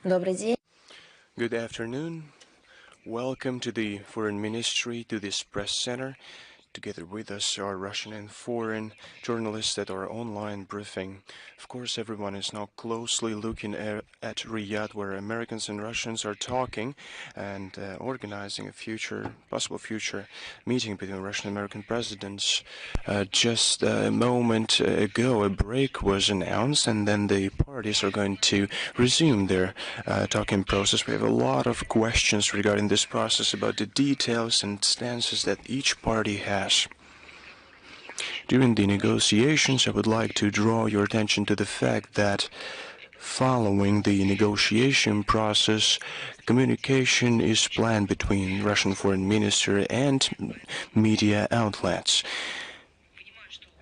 Добрый день. Good afternoon. Welcome to the Foreign Ministry, to this press center. Together with us are Russian and foreign journalists at our online briefing. Of course, everyone is now closely looking at Riyadh, where Americans and Russians are talking and organizing a possible future meeting between Russian and American presidents. Just a moment ago, a break was announced, and then the parties are going to resume their talking process. We have a lot of questions regarding this process about the details and stances that each party has. During the negotiations, I would like to draw your attention to the fact that following the negotiation process, communication is planned between Russian foreign minister and media outlets.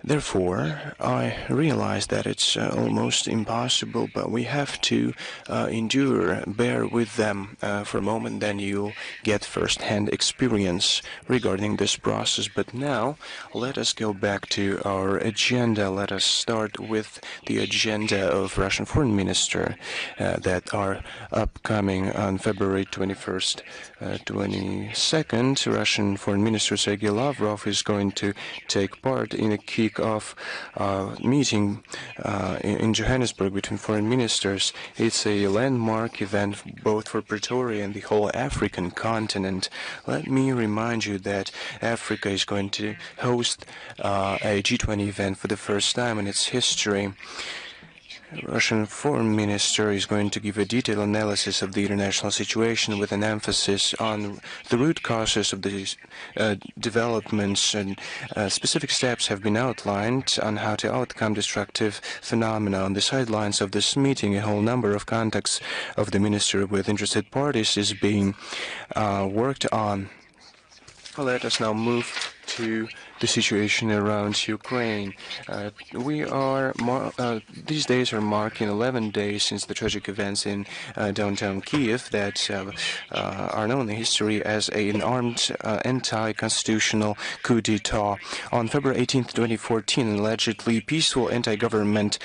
Therefore, I realize that it's almost impossible, but we have to bear with them for a moment, then you'll get first-hand experience regarding this process. But now, let us go back to our agenda. Let us start with the agenda of Russian Foreign Minister that are upcoming on February 21st, 22nd. Russian Foreign Minister Sergei Lavrov is going to take part in a kick-off meeting in Johannesburg between foreign ministers. It's a landmark event both for Pretoria and the whole African continent. Let me remind you that Africa is going to host a G20 event for the first time in its history. Russian foreign minister is going to give a detailed analysis of the international situation with an emphasis on the root causes of these developments, and specific steps have been outlined on how to overcome destructive phenomena. On the sidelines of this meeting, a whole number of contacts of the minister with interested parties is being worked on. Let us now move to the situation around Ukraine. These days are marking 11 days since the tragic events in downtown Kiev that are known in history as an armed anti-constitutional coup d'etat. On February 18, 2014, allegedly peaceful anti-government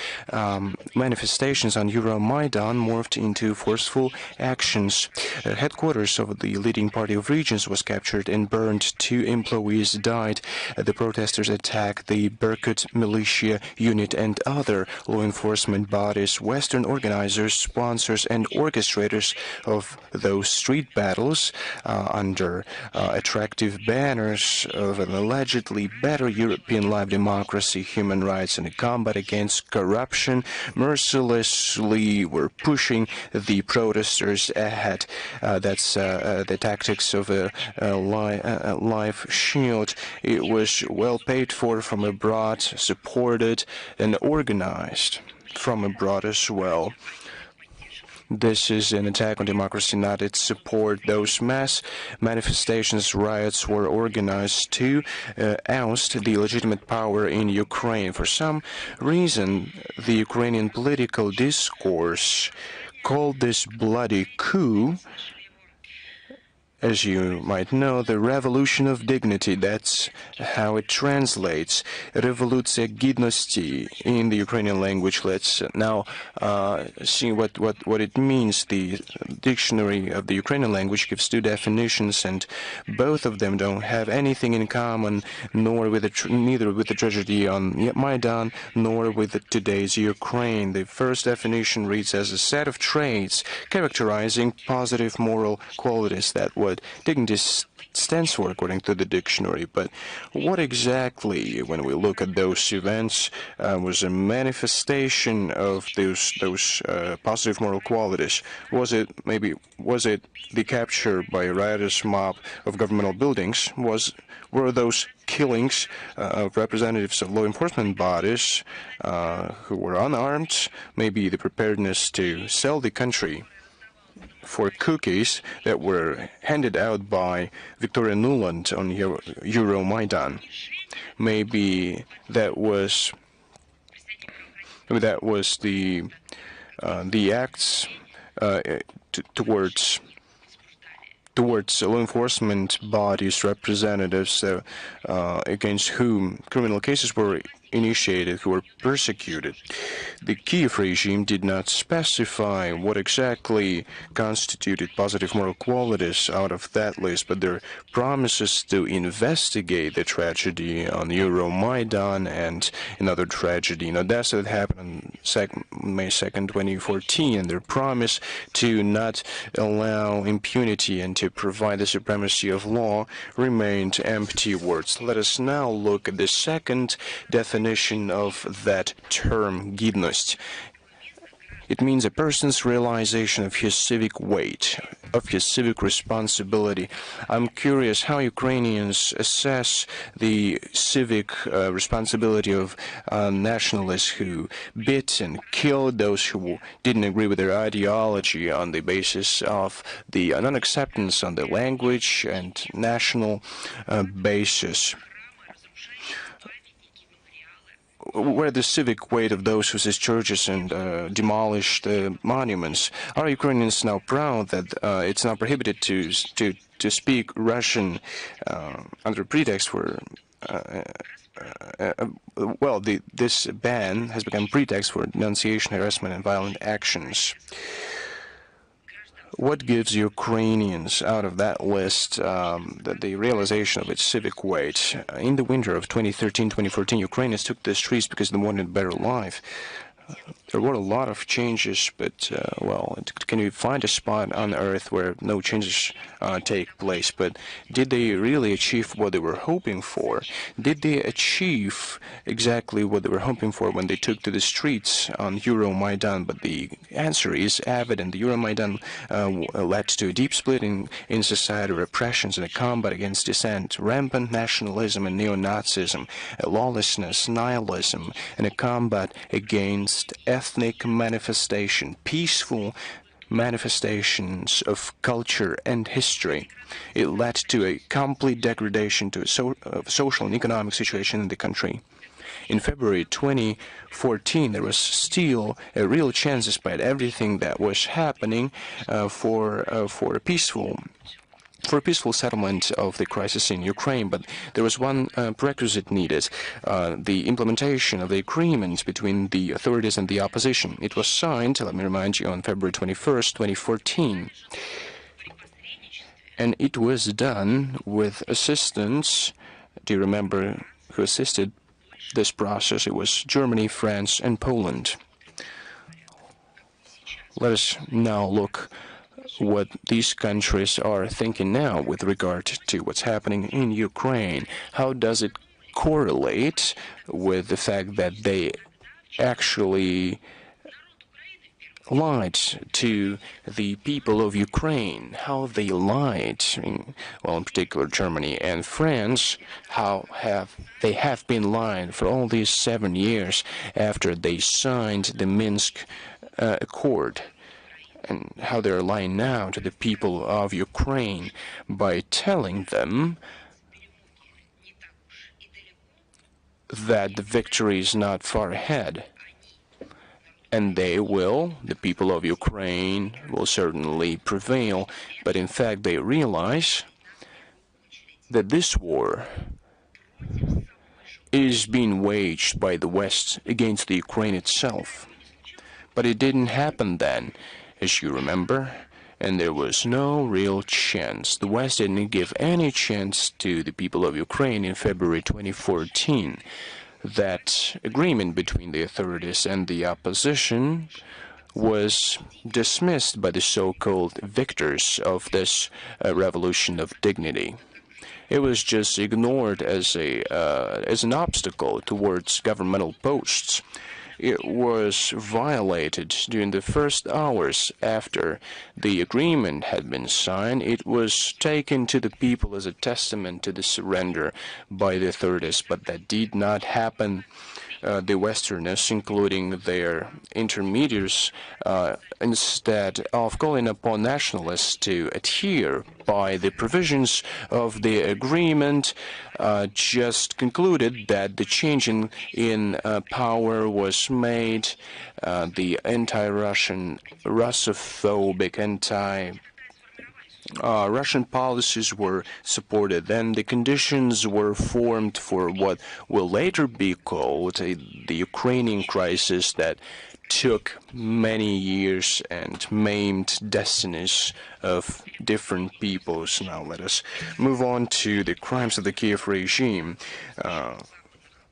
manifestations on Euromaidan morphed into forceful actions. Headquarters of the leading party of regions was captured and burned. 2 employees died. The protesters attacked the Berkut militia unit and other law enforcement bodies. Western organizers, sponsors, and orchestrators of those street battles under attractive banners of an allegedly better European life, democracy, human rights, and a combat against corruption mercilessly were pushing the protesters ahead. That's the tactics of a life shield. It was well paid for from abroad, supported and organized from abroad as well. This is an attack on democracy, not its support. Those mass manifestations, riots were organized to oust the legitimate power in Ukraine. For some reason, the Ukrainian political discourse called this bloody coup, as you might know, the revolution of dignity. That's how it translates. Revoluция гідності in the Ukrainian language. Let's now see what it means. The dictionary of the Ukrainian language gives 2 definitions, and both of them don't have anything in common, neither with the tragedy on Maidan, nor with today's Ukraine. The first definition reads as a set of traits characterizing positive moral qualities. That what dignity stands for according to the dictionary. But what exactly, when we look at those events, was a manifestation of those positive moral qualities? Was it the capture by a riotous mob of governmental buildings? Were those killings of representatives of law enforcement bodies who were unarmed? Maybe the preparedness to sell the country for cookies that were handed out by Victoria Nuland on Euromaidan. Maybe that was the acts towards law enforcement bodies, representatives against whom criminal cases were initiated, who were persecuted. The Kiev regime did not specify what exactly constituted positive moral qualities out of that list, but their promises to investigate the tragedy on Euromaidan and another tragedy in Odessa that happened on May 2nd, 2014, and their promise to not allow impunity and to provide the supremacy of law remained empty words. Let us now look at the second definition of that term, gidnost. It means a person's realization of his civic weight, of his civic responsibility. I'm curious how Ukrainians assess the civic responsibility of nationalists who beat and killed those who didn't agree with their ideology on the basis of the non-acceptance on the language and national basis. Where the civic weight of those who seized churches and demolished monuments? Are Ukrainians now proud that it's now prohibited to speak Russian under pretext for this ban has become pretext for denunciation, harassment, and violent actions? What gives Ukrainians out of that list the realization of its civic weight? In the winter of 2013-2014, Ukrainians took the streets because they wanted a better life. There were a lot of changes, but, can you find a spot on Earth where no changes take place? But did they really achieve what they were hoping for? Did they achieve exactly what they were hoping for when they took to the streets on Euromaidan? But the answer is evident. The Euromaidan led to a deep split in society, repressions, and a combat against dissent, rampant nationalism and neo-Nazism, lawlessness, nihilism, and a combat against ethnic manifestation, peaceful manifestations of culture and history. It led to a complete degradation to a social and economic situation in the country. In February 2014, there was still a real chance, despite everything that was happening, for a peaceful settlement of the crisis in Ukraine, but there was one prerequisite needed, the implementation of the agreement between the authorities and the opposition. It was signed, let me remind you, on February 21st, 2014. And it was done with assistance. Do you remember who assisted this process? It was Germany, France, and Poland. Let us now look what these countries are thinking now with regard to what's happening in Ukraine. How does it correlate with the fact that they actually lied to the people of Ukraine? How they lied, in particular Germany and France, how they have been lying for all these 7 years after they signed the Minsk Accord, and how they're lying now to the people of Ukraine by telling them that the victory is not far ahead. And the people of Ukraine will certainly prevail, but in fact they realize that this war is being waged by the West against the Ukraine itself. But it didn't happen then, as you remember, and there was no real chance. The West didn't give any chance to the people of Ukraine in February 2014. That agreement between the authorities and the opposition was dismissed by the so-called victors of this revolution of dignity. It was just ignored as an obstacle towards governmental posts. It was violated during the first hours after the agreement had been signed. It was taken to the people as a testament to the surrender by the authorities, but that did not happen. The Westerners, including their intermediaries, instead of calling upon nationalists to adhere by the provisions of the agreement, just concluded that the change in power was made. The anti-Russian, Russophobic, Russian policies were supported. Then the conditions were formed for what will later be called the Ukrainian crisis that took many years and maimed destinies of different peoples. Now let us move on to the crimes of the Kiev regime.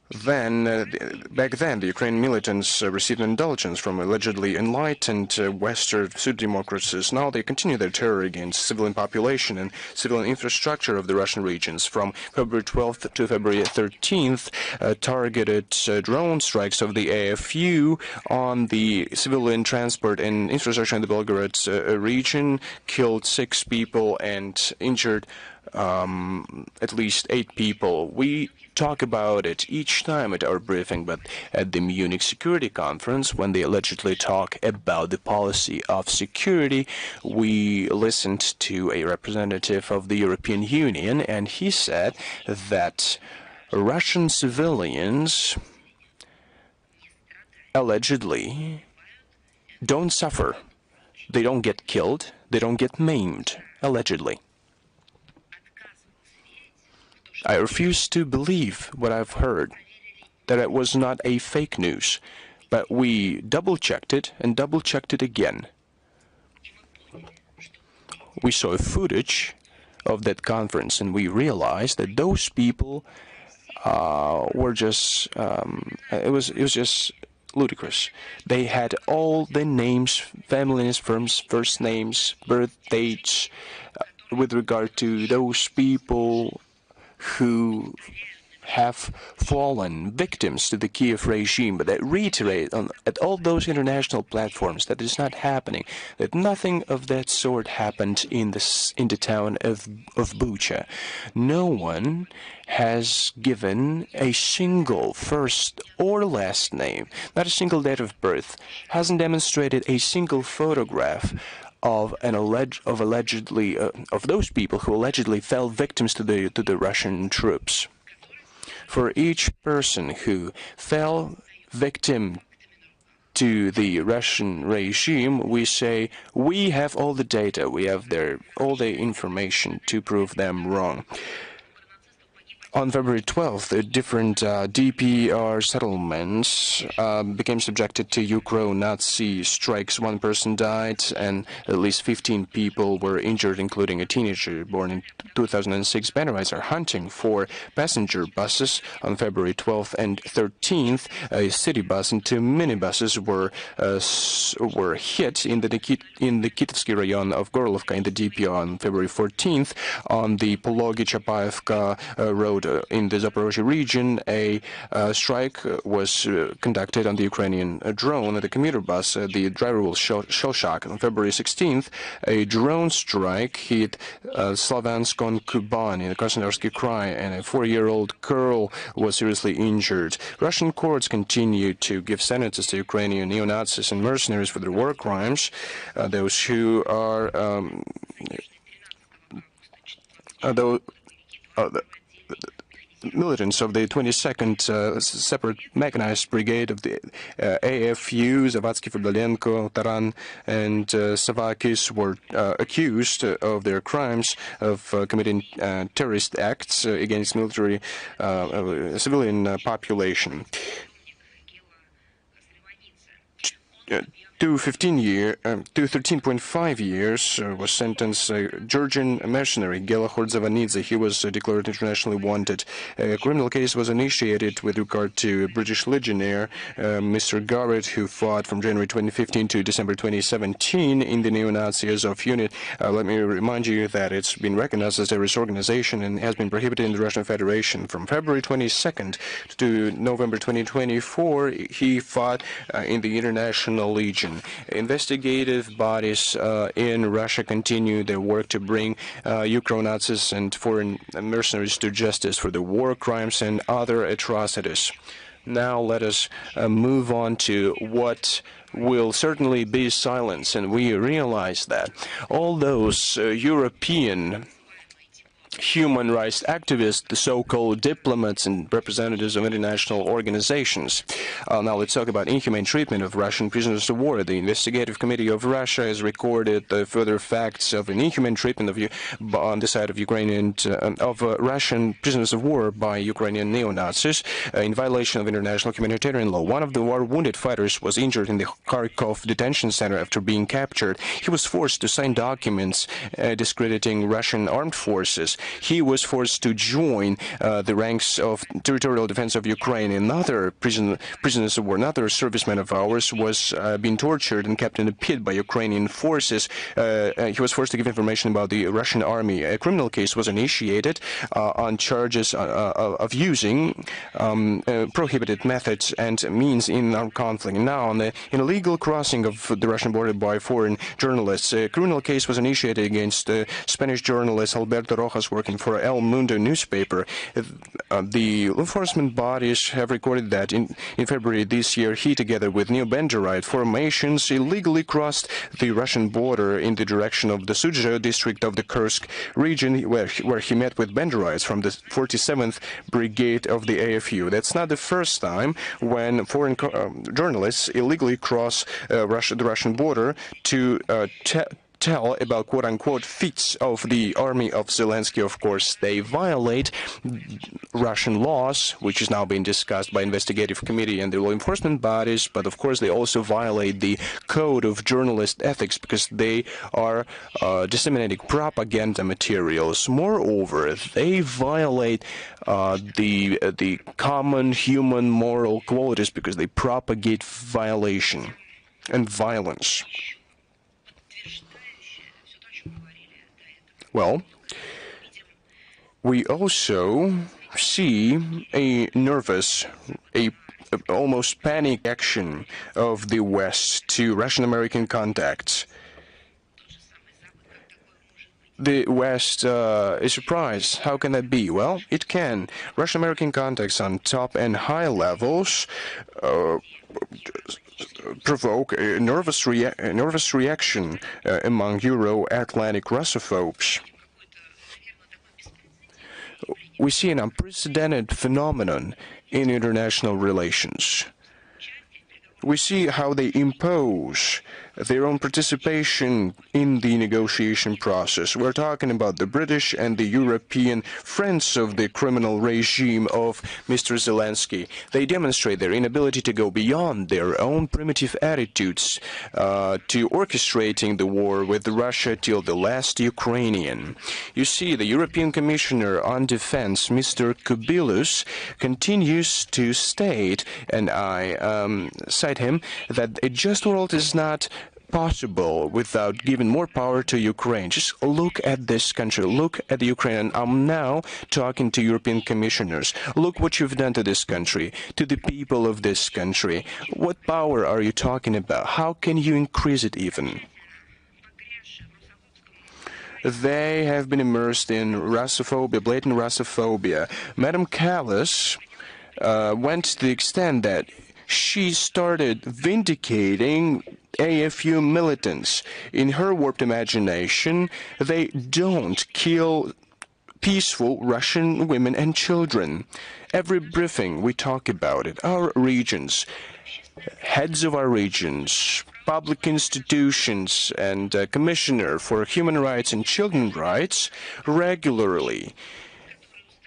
Back then, the Ukrainian militants received indulgence from allegedly enlightened Western pseudo-democracies. Now they continue their terror against civilian population and civilian infrastructure of the Russian regions. From February 12th to February 13th, targeted drone strikes of the AFU on the civilian transport and infrastructure in the Belgorod region killed 6 people and injured at least 8 people. We talk about it each time at our briefing, but at the Munich Security Conference, when they allegedly talk about the policy of security, we listened to a representative of the European Union, and he said that Russian civilians allegedly don't suffer. They don't get killed. They don't get maimed, allegedly. I refuse to believe what I've heard, that it was not a fake news, but we double-checked it and double-checked it again. We saw footage of that conference and we realized that those people were just, it was just ludicrous. They had all the names, family names, first names, birth dates, with regard to those people who have fallen victims to the Kiev regime, but that reiterate at all those international platforms that is not happening, that nothing of that sort happened in the town of Bucha. No one has given a single first or last name, not a single date of birth, hasn't demonstrated a single photograph of those people who allegedly fell victims to the Russian troops. For each person who fell victim to the Russian regime, we say we have all the data, we have all the information to prove them wrong. On February 12th, different DPR settlements became subjected to Ukro-Nazi strikes. 1 person died and at least 15 people were injured, including a teenager born in 2006. Bannerets are hunting for passenger buses. On February 12th and 13th, a city bus and 2 minibuses were hit in the Nikitevsky rayon of Gorlovka in the DPR. On February 14th, on the Pologi-Chapaevka road in the Zaporozhye region, a strike was conducted on the Ukrainian drone at a commuter bus. The driver was shell-shocked. On February 16th, a drone strike hit Slavansk on Kuban in the Krasnodarsky Krai, and a 4-year-old girl was seriously injured. Russian courts continue to give sentences to Ukrainian neo-Nazis and mercenaries for their war crimes. Those who are militants of the 22nd Separate Mechanized Brigade of the AFU, Zavatsky, Ferdalenko, Taran, and Savakis were accused of their crimes of committing terrorist acts against military civilian population. To 13.5 years was sentenced Georgian mercenary Gela Khordzavanidze. He was declared internationally wanted. A criminal case was initiated with regard to a British legionnaire, Mr. Garrett, who fought from January 2015 to December 2017 in the neo-Nazi Azov unit. Let me remind you that it's been recognized as a terrorist organization and has been prohibited in the Russian Federation. From February 22nd to November 2024, he fought in the International Legion. Investigative bodies in Russia continue their work to bring Ukro-Nazis and foreign mercenaries to justice for the war crimes and other atrocities. Now let us move on to what will certainly be silence, and we realize that all those European human rights activists, the so-called diplomats and representatives of international organizations. Now let's talk about inhumane treatment of Russian prisoners of war. The Investigative Committee of Russia has recorded further facts of an inhumane treatment of on the side of Ukrainian of Russian prisoners of war by Ukrainian neo-Nazis in violation of international humanitarian law. One of the war-wounded fighters was injured in the Kharkov detention center after being captured. He was forced to sign documents discrediting Russian armed forces. He was forced to join the ranks of territorial defense of Ukraine. Another prisoners of war, another serviceman of ours, was being tortured and kept in a pit by Ukrainian forces. He was forced to give information about the Russian army. A criminal case was initiated on charges of using prohibited methods and means in our conflict. Now, on the illegal crossing of the Russian border by foreign journalists, a criminal case was initiated against Spanish journalist Alberto Rojas, working for El Mundo newspaper. The law enforcement bodies have recorded that in February this year, he, together with neo-Banderite formations, illegally crossed the Russian border in the direction of the Sudzha district of the Kursk region, where he met with Banderites from the 47th Brigade of the AFU. That's not the first time when foreign journalists illegally cross the Russian border to tell about quote-unquote feats of the army of Zelensky. Of course, they violate Russian laws, which is now being discussed by investigative committee and the law enforcement bodies, but of course they also violate the code of journalist ethics because they are disseminating propaganda materials. Moreover, they violate the common human moral qualities because they propagate violation and violence. Well, we also see a nervous, almost panic action of the West to Russian-American contacts. The West is surprised. How can that be? Well, it can. Russian-American contacts on top and high levels provoke a nervous reaction among Euro-Atlantic Russophobes. We see an unprecedented phenomenon in international relations. We see how they impose their own participation in the negotiation process. We're talking about the British and the European friends of the criminal regime of Mr. Zelensky. They demonstrate their inability to go beyond their own primitive attitudes to orchestrating the war with Russia till the last Ukrainian. You see, the European Commissioner on Defense, Mr. Kubilus, continues to state, and I cite him, that a just world is not possible without giving more power to Ukraine. Just look at this country, look at the Ukraine. I'm now talking to European commissioners. Look what you've done to this country, to the people of this country. What power are you talking about? How can you increase it even? They have been immersed in Russophobia, blatant Russophobia. Madam Callas went to the extent that she started vindicating AFU militants. In her warped imagination, they don't kill peaceful Russian women and children. Every briefing we talk about it. Our regions, heads of our regions, public institutions, and Commissioner for Human Rights and Children's Rights regularly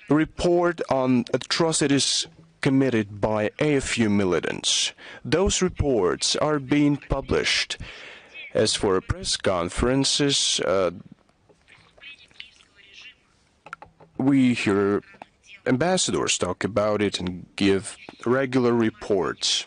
report on atrocities committed by AFU militants. Those reports are being published. As for press conferences, we hear ambassadors talk about it and give regular reports.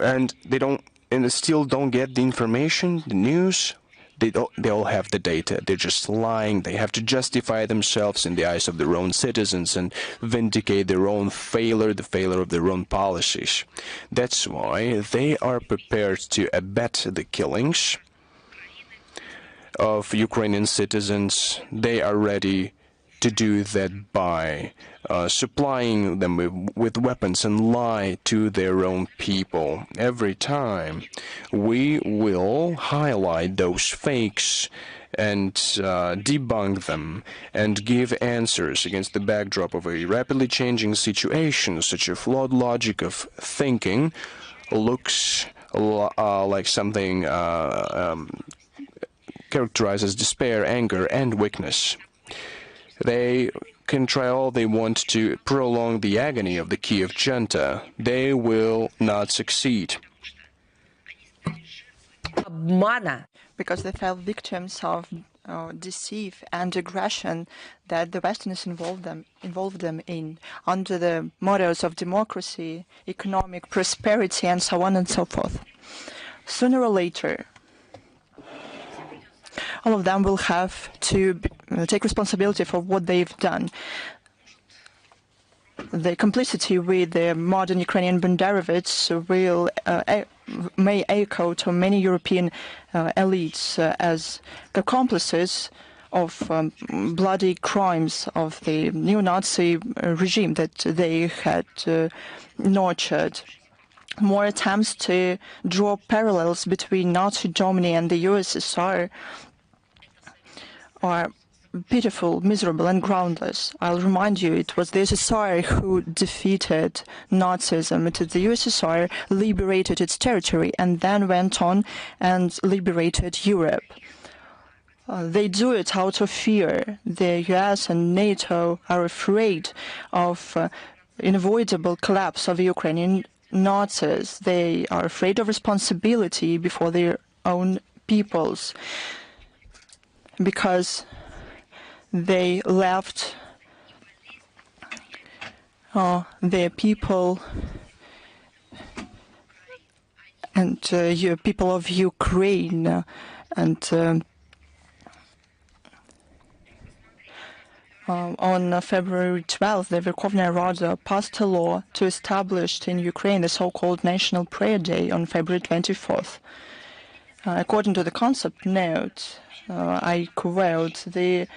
And they still don't get the information, the news. They all have the data. They're just lying. They have to justify themselves in the eyes of their own citizens and vindicate their own failure, the failure of their own policies. That's why they are prepared to abet the killings of Ukrainian citizens. They are ready to do that by supplying them with weapons and lie to their own people. Every time we will highlight those fakes and debunk them and give answers against the backdrop of a rapidly changing situation. Such a flawed logic of thinking looks like something characterized as despair, anger, and weakness. They can try all they want to prolong the agony of the Kiev junta. They will not succeed. Because they fell victims of deceit and aggression that the Westerners involved them in, under the mottos of democracy, economic prosperity, and so on and so forth. Sooner or later, all of them will have to take responsibility for what they've done. The complicity with the modern Ukrainian Banderovics may echo to many European elites as accomplices of bloody crimes of the neo-Nazi regime that they had nurtured. More attempts to draw parallels between Nazi Germany and the USSR are pitiful, miserable, and groundless. I'll remind you, it was the USSR who defeated Nazism. It is the USSR liberated its territory and then went on and liberated Europe. They do it out of fear. The US and NATO are afraid of unavoidable collapse of the Ukrainian Nazis. They are afraid of responsibility before their own peoples, because they left their people and people of Ukraine, and on February 12th, the Verkhovna Rada passed a law to establish in Ukraine the so-called National Prayer Day on February 24th. According to the concept note, I quote, the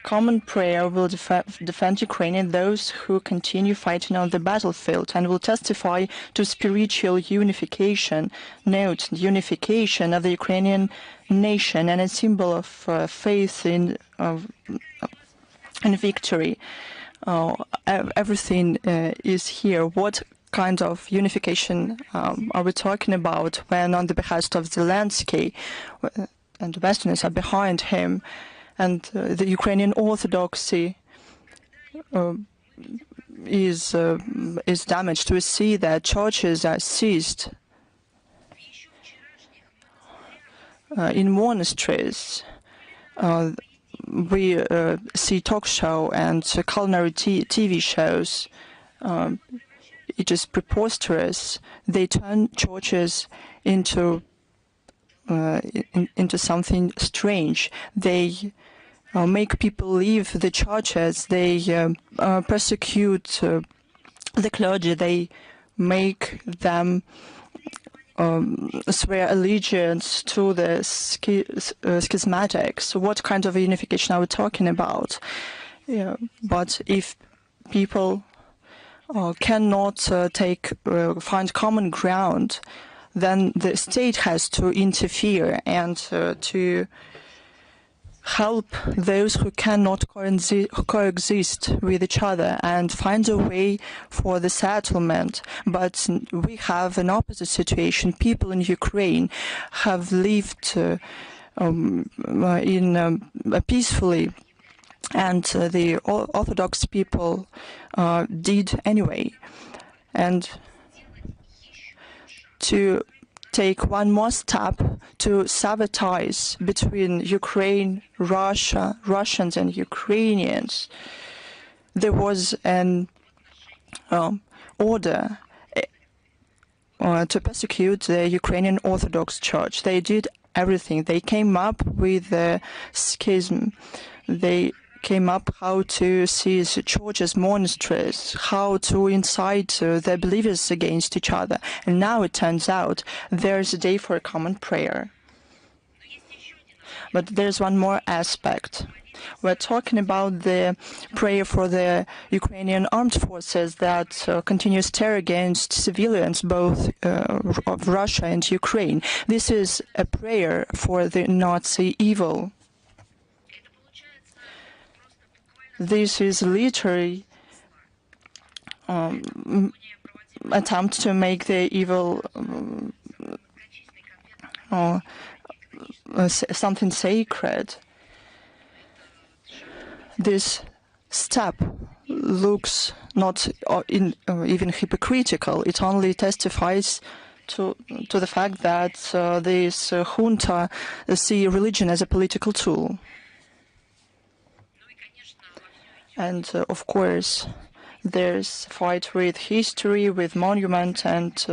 common prayer will defend Ukraine and those who continue fighting on the battlefield, and will testify to spiritual unification, note, unification of the Ukrainian nation, and a symbol of faith in victory. Everything is here. What kind of unification are we talking about when, on the behest of Zelensky, and the Westerners are behind him, and the Ukrainian Orthodoxy is damaged? We see that churches are seized in monasteries. We see talk show and culinary TV shows. It is preposterous. They turn churches into something strange. They make people leave the churches. They persecute the clergy. They make them swear allegiance to the schismatics. What kind of unification are we talking about? Yeah, but if people cannot find common ground, then the state has to interfere and to help those who cannot coexist with each other and find a way for the settlement. But we have an opposite situation. People in Ukraine have lived peacefully, and the Orthodox people did anyway. And to take one more step to sabotage between Ukraine, Russia, Russians and Ukrainians, there was an order to persecute the Ukrainian Orthodox Church. They did everything. They came up with a schism. They came up how to seize churches, monasteries, how to incite the believers against each other. And now it turns out there's a day for a common prayer. But there's one more aspect. We're talking about the prayer for the Ukrainian armed forces that continues terror against civilians, both of Russia and Ukraine. This is a prayer for the Nazi evil. This is literally attempt to make the evil something sacred. This step looks not even hypocritical. It only testifies to the fact that this junta see religion as a political tool. And of course, there's fight with history, with monument and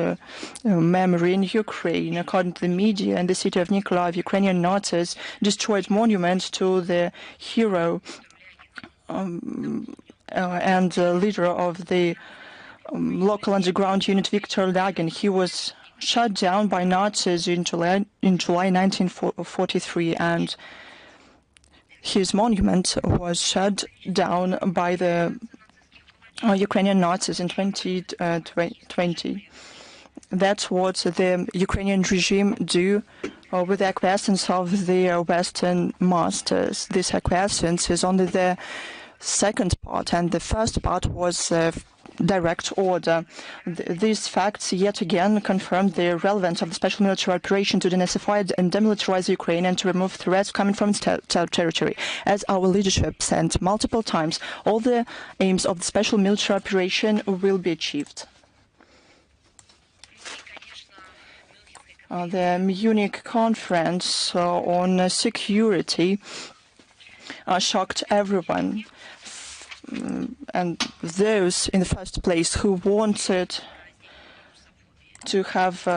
memory in Ukraine. According to the media, in the city of Nikolaev, Ukrainian Nazis destroyed monuments to the hero and leader of the local underground unit, Viktor Lagin. He was shot down by Nazis in July 1943, and his monument was shut down by the Ukrainian Nazis in 2020. That's what the Ukrainian regime do with the acquiescence of their Western masters. This acquiescence is only the second part, and the first part was direct order. These facts yet again confirm the relevance of the special military operation to denazify and demilitarize Ukraine and to remove threats coming from its territory. As our leadership said multiple times, all the aims of the special military operation will be achieved. The Munich conference on security shocked everyone. And those in the first place who wanted to have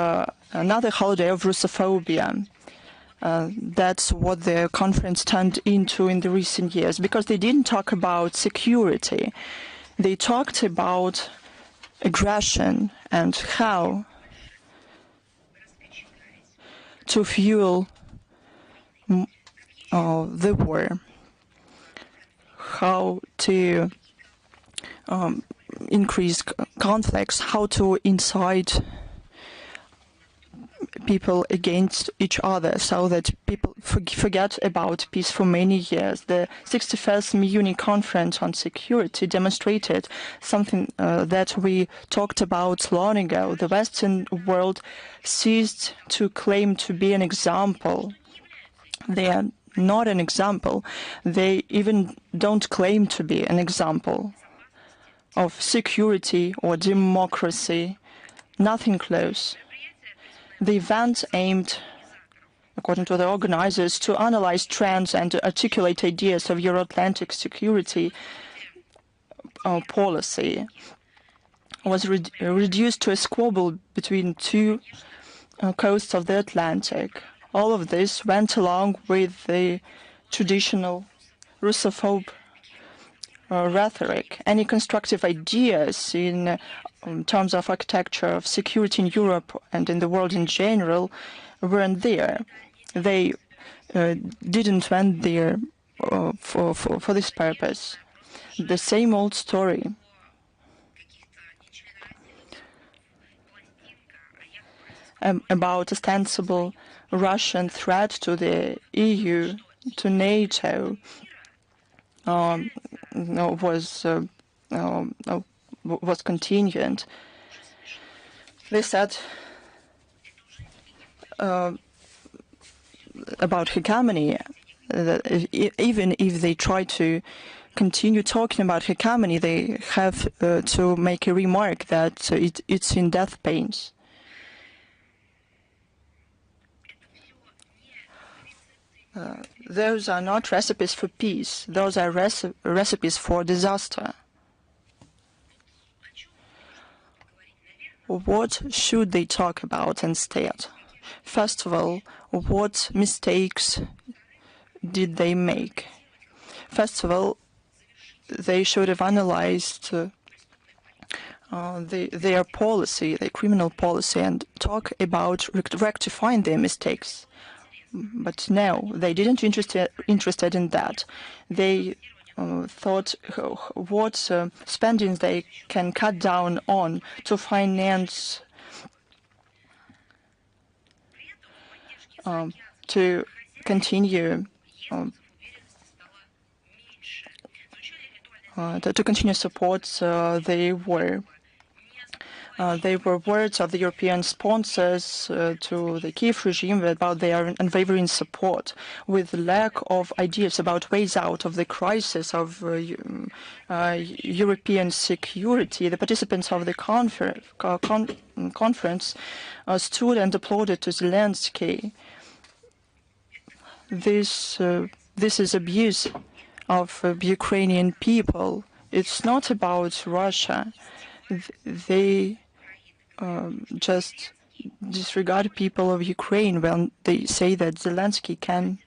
another holiday of Russophobia. That's what the conference turned into in the recent years, because they didn't talk about security. They talked about aggression and how to fuel the war. How to increase conflicts, how to incite people against each other so that people forget about peace for many years. The 61st Munich Conference on Security demonstrated something that we talked about long ago. The Western world ceased to claim to be an example. They are not an example. They even don't claim to be an example of security or democracy. Nothing close. The event aimed, according to the organizers, to analyze trends and to articulate ideas of Euro-Atlantic security policy. Was reduced to a squabble between two coasts of the Atlantic. All of this went along with the traditional Russophobe rhetoric. Any constructive ideas in terms of architecture of security in Europe and in the world in general weren't there. They didn't went there for this purpose. The same old story. About ostensible Russian threat to the EU, to NATO, was continued. They said about hegemony that even if they try to continue talking about hegemony, they have to make a remark that it's in death pains. Those are not recipes for peace. Those are recipes for disaster. What should they talk about instead? First of all, what mistakes did they make? First of all, they should have analyzed their policy, their criminal policy, and talk about rectifying their mistakes. But no, they didn't interested in that. They thought what spending they can cut down on to finance to continue to continue support. They were words of the European sponsors to the Kiev regime about their unwavering support. With lack of ideas about ways out of the crisis of European security, the participants of the conference stood and applauded to Zelensky. This is abuse of Ukrainian people. It's not about Russia. They just disregard people of Ukraine when they say that Zelensky can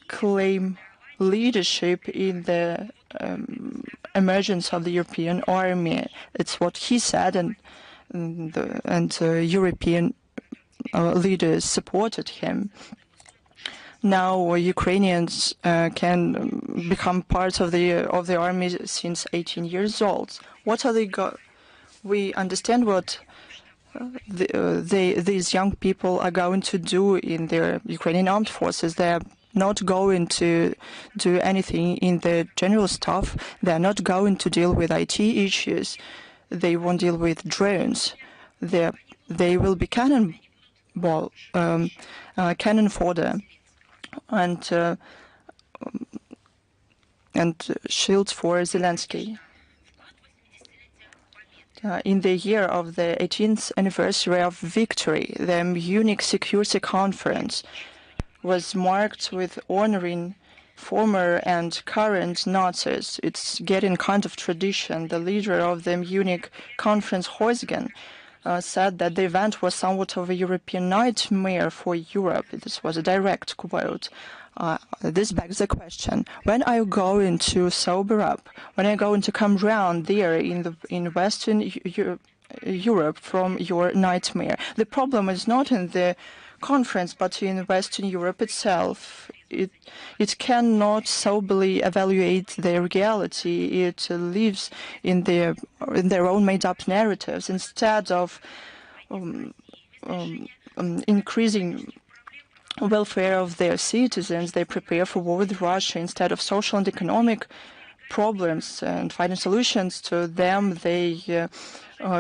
claim leadership in the emergence of the European army. It's what he said, and European leaders supported him. Now Ukrainians can become part of the army since 18 years old. What are they? We understand what these young people are going to do in their Ukrainian armed forces. They are not going to do anything in the general staff. They are not going to deal with IT issues. They won't deal with drones. They will be cannon fodder and shields for Zelensky. In the year of the 18th anniversary of victory, the Munich Security Conference was marked with honoring former and current Nazis. It's getting kind of tradition. The leader of the Munich conference, Heusgen, said that the event was somewhat of a European nightmare for Europe. This was a direct quote. This begs the question: when are you going to sober up? When are you going to come round there in Western Europe from your nightmare? The problem is not in the conference, but in Western Europe itself. It cannot soberly evaluate the reality. It lives in their own made-up narratives. Instead of increasing welfare of their citizens, they prepare for war with Russia. Instead of social and economic problems and finding solutions to them, they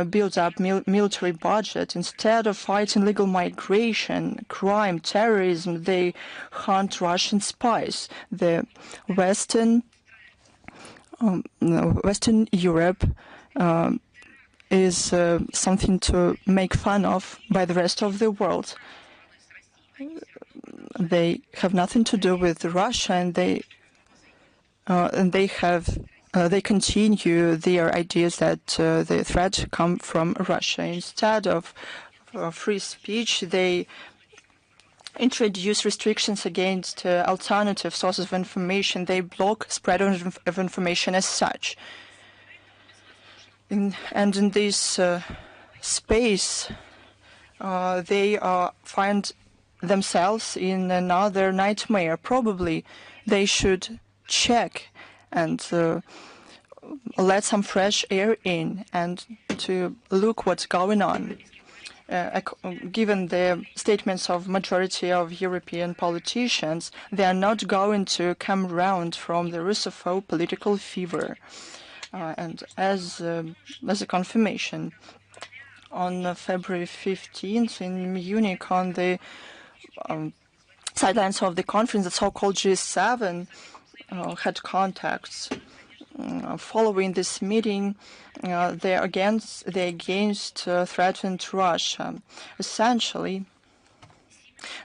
build up military budget. Instead of fighting legal migration, crime, terrorism, they hunt Russian spies. The Western Europe is something to make fun of by the rest of the world. They have nothing to do with Russia, and they continue their ideas that the threat come from Russia. Instead of free speech, they introduce restrictions against alternative sources of information. They block spread of information as such. And in this space, they find themselves in another nightmare. Probably they should check and let some fresh air in and to look what's going on. Given the statements of majority of European politicians, they are not going to come round from the Russophobe political fever. And as a confirmation, on February 15th in Munich, on the sidelines of the conference, the so-called G7 had contacts. Following this meeting, they against threatened Russia. Essentially,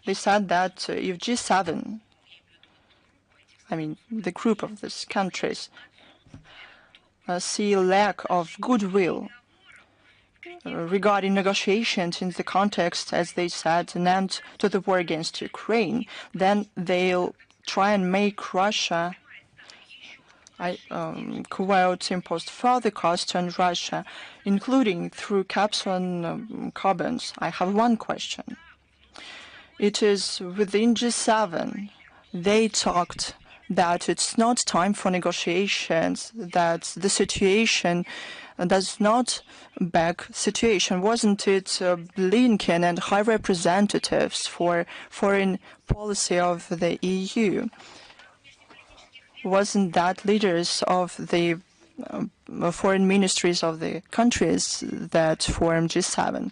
they said that if G7, I mean the group of these countries, see a lack of goodwill regarding negotiations in the context, as they said, an end to the war against Ukraine, then they'll try and make Russia, quote, impose further costs on Russia, including through caps on carbons. I have one question. It is within G7, they talked that it's not time for negotiations, that the situation does not beg situation. Wasn't it Blinken and high representatives for foreign policy of the EU? wasn't that leaders of the foreign ministries of the countries that form G7.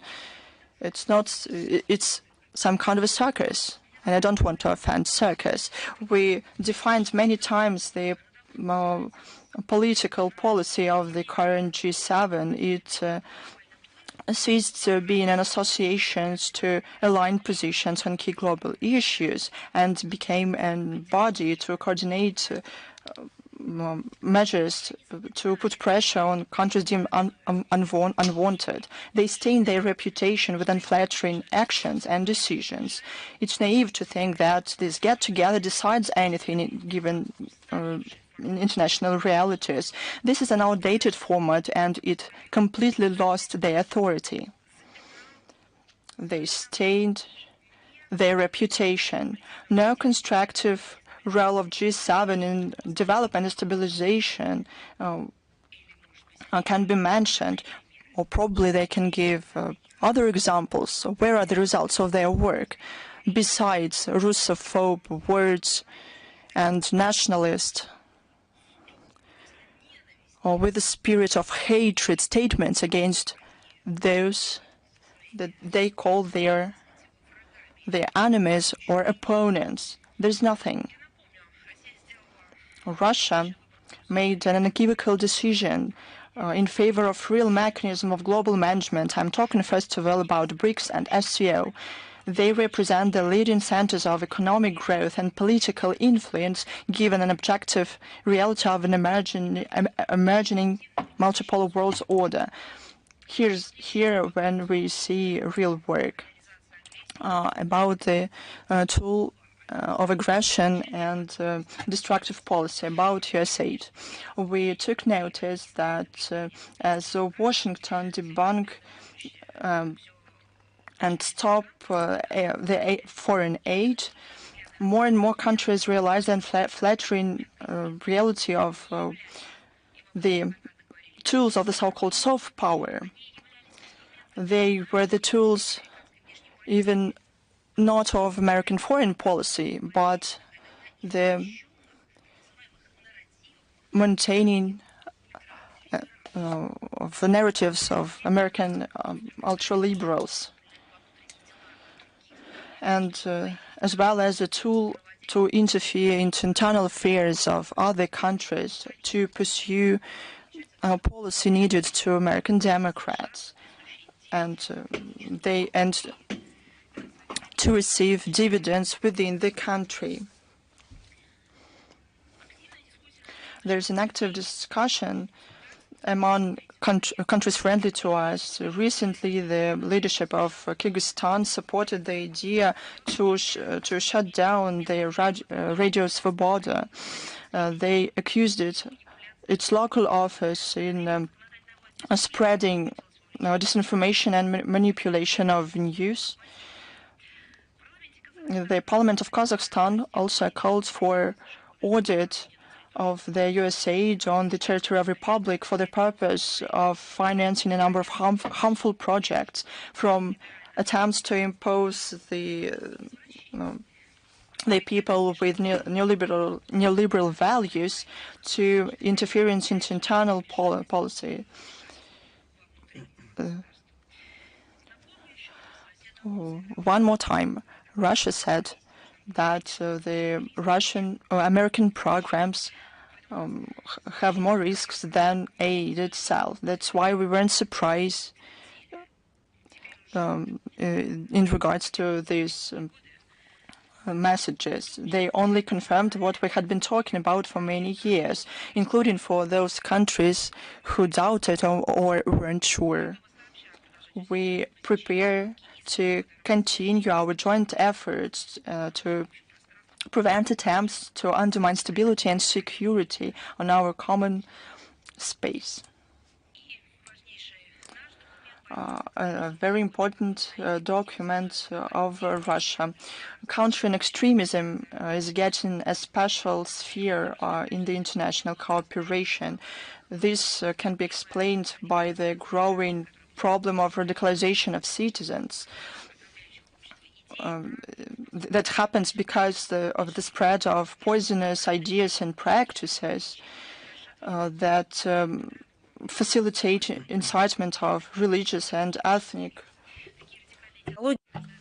It's not. It's some kind of a circus, and I don't want to offend circus. We defined many times the political policy of the current G7. It ceased being an association to align positions on key global issues and became a body to coordinate measures to put pressure on countries deemed unwanted. They stain their reputation with unflattering actions and decisions. It's naive to think that this get-together decides anything given international realities. This is an outdated format and it completely lost their authority. They stained their reputation. No constructive role of G7 in development and stabilization can be mentioned, or probably they can give other examples. So where are the results of their work? Besides Russophobe words and nationalist, or with the spirit of hatred statements against those that they call their enemies or opponents. There's nothing. Russia made an unequivocal decision in favor of real mechanism of global management. I'm talking first of all about BRICS and SCO. They represent the leading centers of economic growth and political influence, given an objective reality of an emerging multipolar world order. Here when we see real work about the tool of aggression and destructive policy about US aid. We took notice that as Washington debunked and stop the foreign aid, more and more countries realize the flattering reality of the tools of the so-called soft power. They were the tools even not of American foreign policy, but the maintaining of the narratives of American ultra-liberals, and as well as a tool to interfere into internal affairs of other countries to pursue a policy needed to American Democrats, and to receive dividends within the country. There's an active discussion among countries friendly to us. Recently, the leadership of Kyrgyzstan supported the idea to shut down the Radio Svoboda. They accused its local office in spreading disinformation and manipulation of news. The Parliament of Kazakhstan also called for audit of the US aid on the territory of the Republic for the purpose of financing a number of harmful projects, from attempts to impose the people with neoliberal values to interference into internal policy. One more time, Russia said that the American programs have more risks than aid itself. That's why we weren't surprised in regards to these messages. They only confirmed what we had been talking about for many years, including for those countries who doubted or weren't sure. We prepare to continue our joint efforts to prevent attempts to undermine stability and security on our common space. A very important document of Russia. Countering extremism is getting a special sphere in the international cooperation. This can be explained by the growing problem of radicalization of citizens. that happens because of the spread of poisonous ideas and practices that facilitate incitement of religious and ethnic.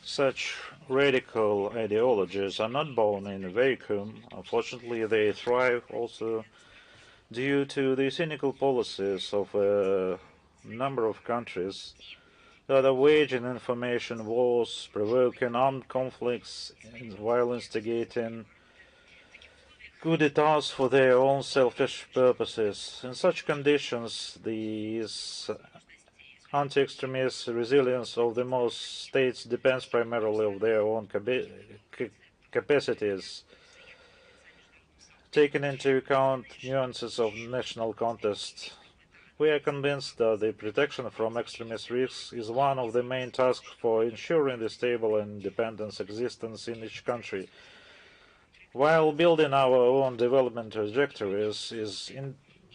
Such radical ideologies are not born in a vacuum. Unfortunately, they thrive also due to the cynical policies of a number of countries that are waging information wars, provoking armed conflicts, while instigating coup d'etats for their own selfish purposes. In such conditions, these anti-extremist resilience of the most states depends primarily on their own capacities, taking into account nuances of national context. We are convinced that the protection from extremist risks is one of the main tasks for ensuring the stable and independent existence in each country. While building our own development trajectories is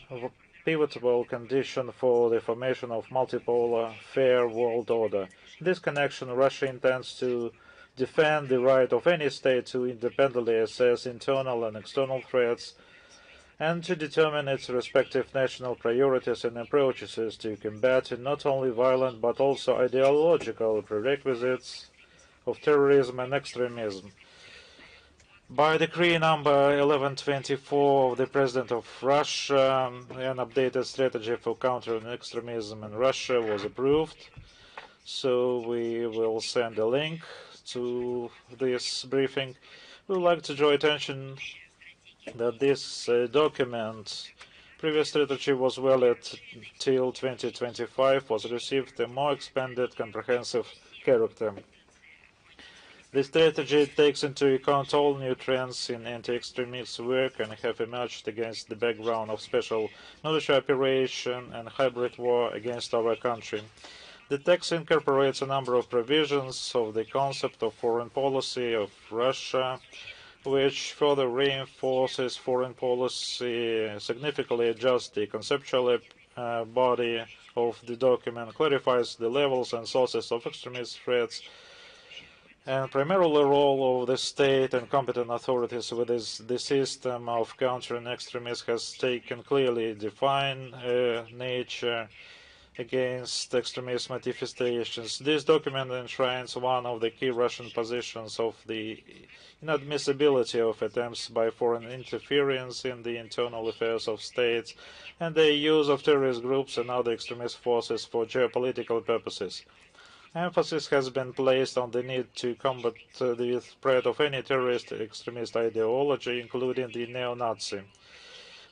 a pivotal condition for the formation of multipolar, fair world order. In this connection, Russia intends to defend the right of any state to independently assess internal and external threats and to determine its respective national priorities and approaches to combat not only violent but also ideological prerequisites of terrorism and extremism. By Decree number 1124 of the President of Russia, an updated strategy for countering extremism in Russia was approved. So we will send a link to this briefing. We would like to draw attention that this document, previous strategy was valid till 2025, was received a more expanded, comprehensive character. The strategy takes into account all new trends in anti-extremist work and have emerged against the background of special military operation and hybrid war against our country. The text incorporates a number of provisions of the concept of foreign policy of Russia, which further reinforces foreign policy, significantly adjusts the conceptual body of the document, clarifies the levels and sources of extremist threats, and primarily the role of the state and competent authorities with the system of countering extremists has taken clearly defined nature against extremist manifestations. This document enshrines one of the key Russian positions of the inadmissibility of attempts by foreign interference in the internal affairs of states and the use of terrorist groups and other extremist forces for geopolitical purposes. Emphasis has been placed on the need to combat the spread of any terrorist extremist ideology, including the neo-Nazi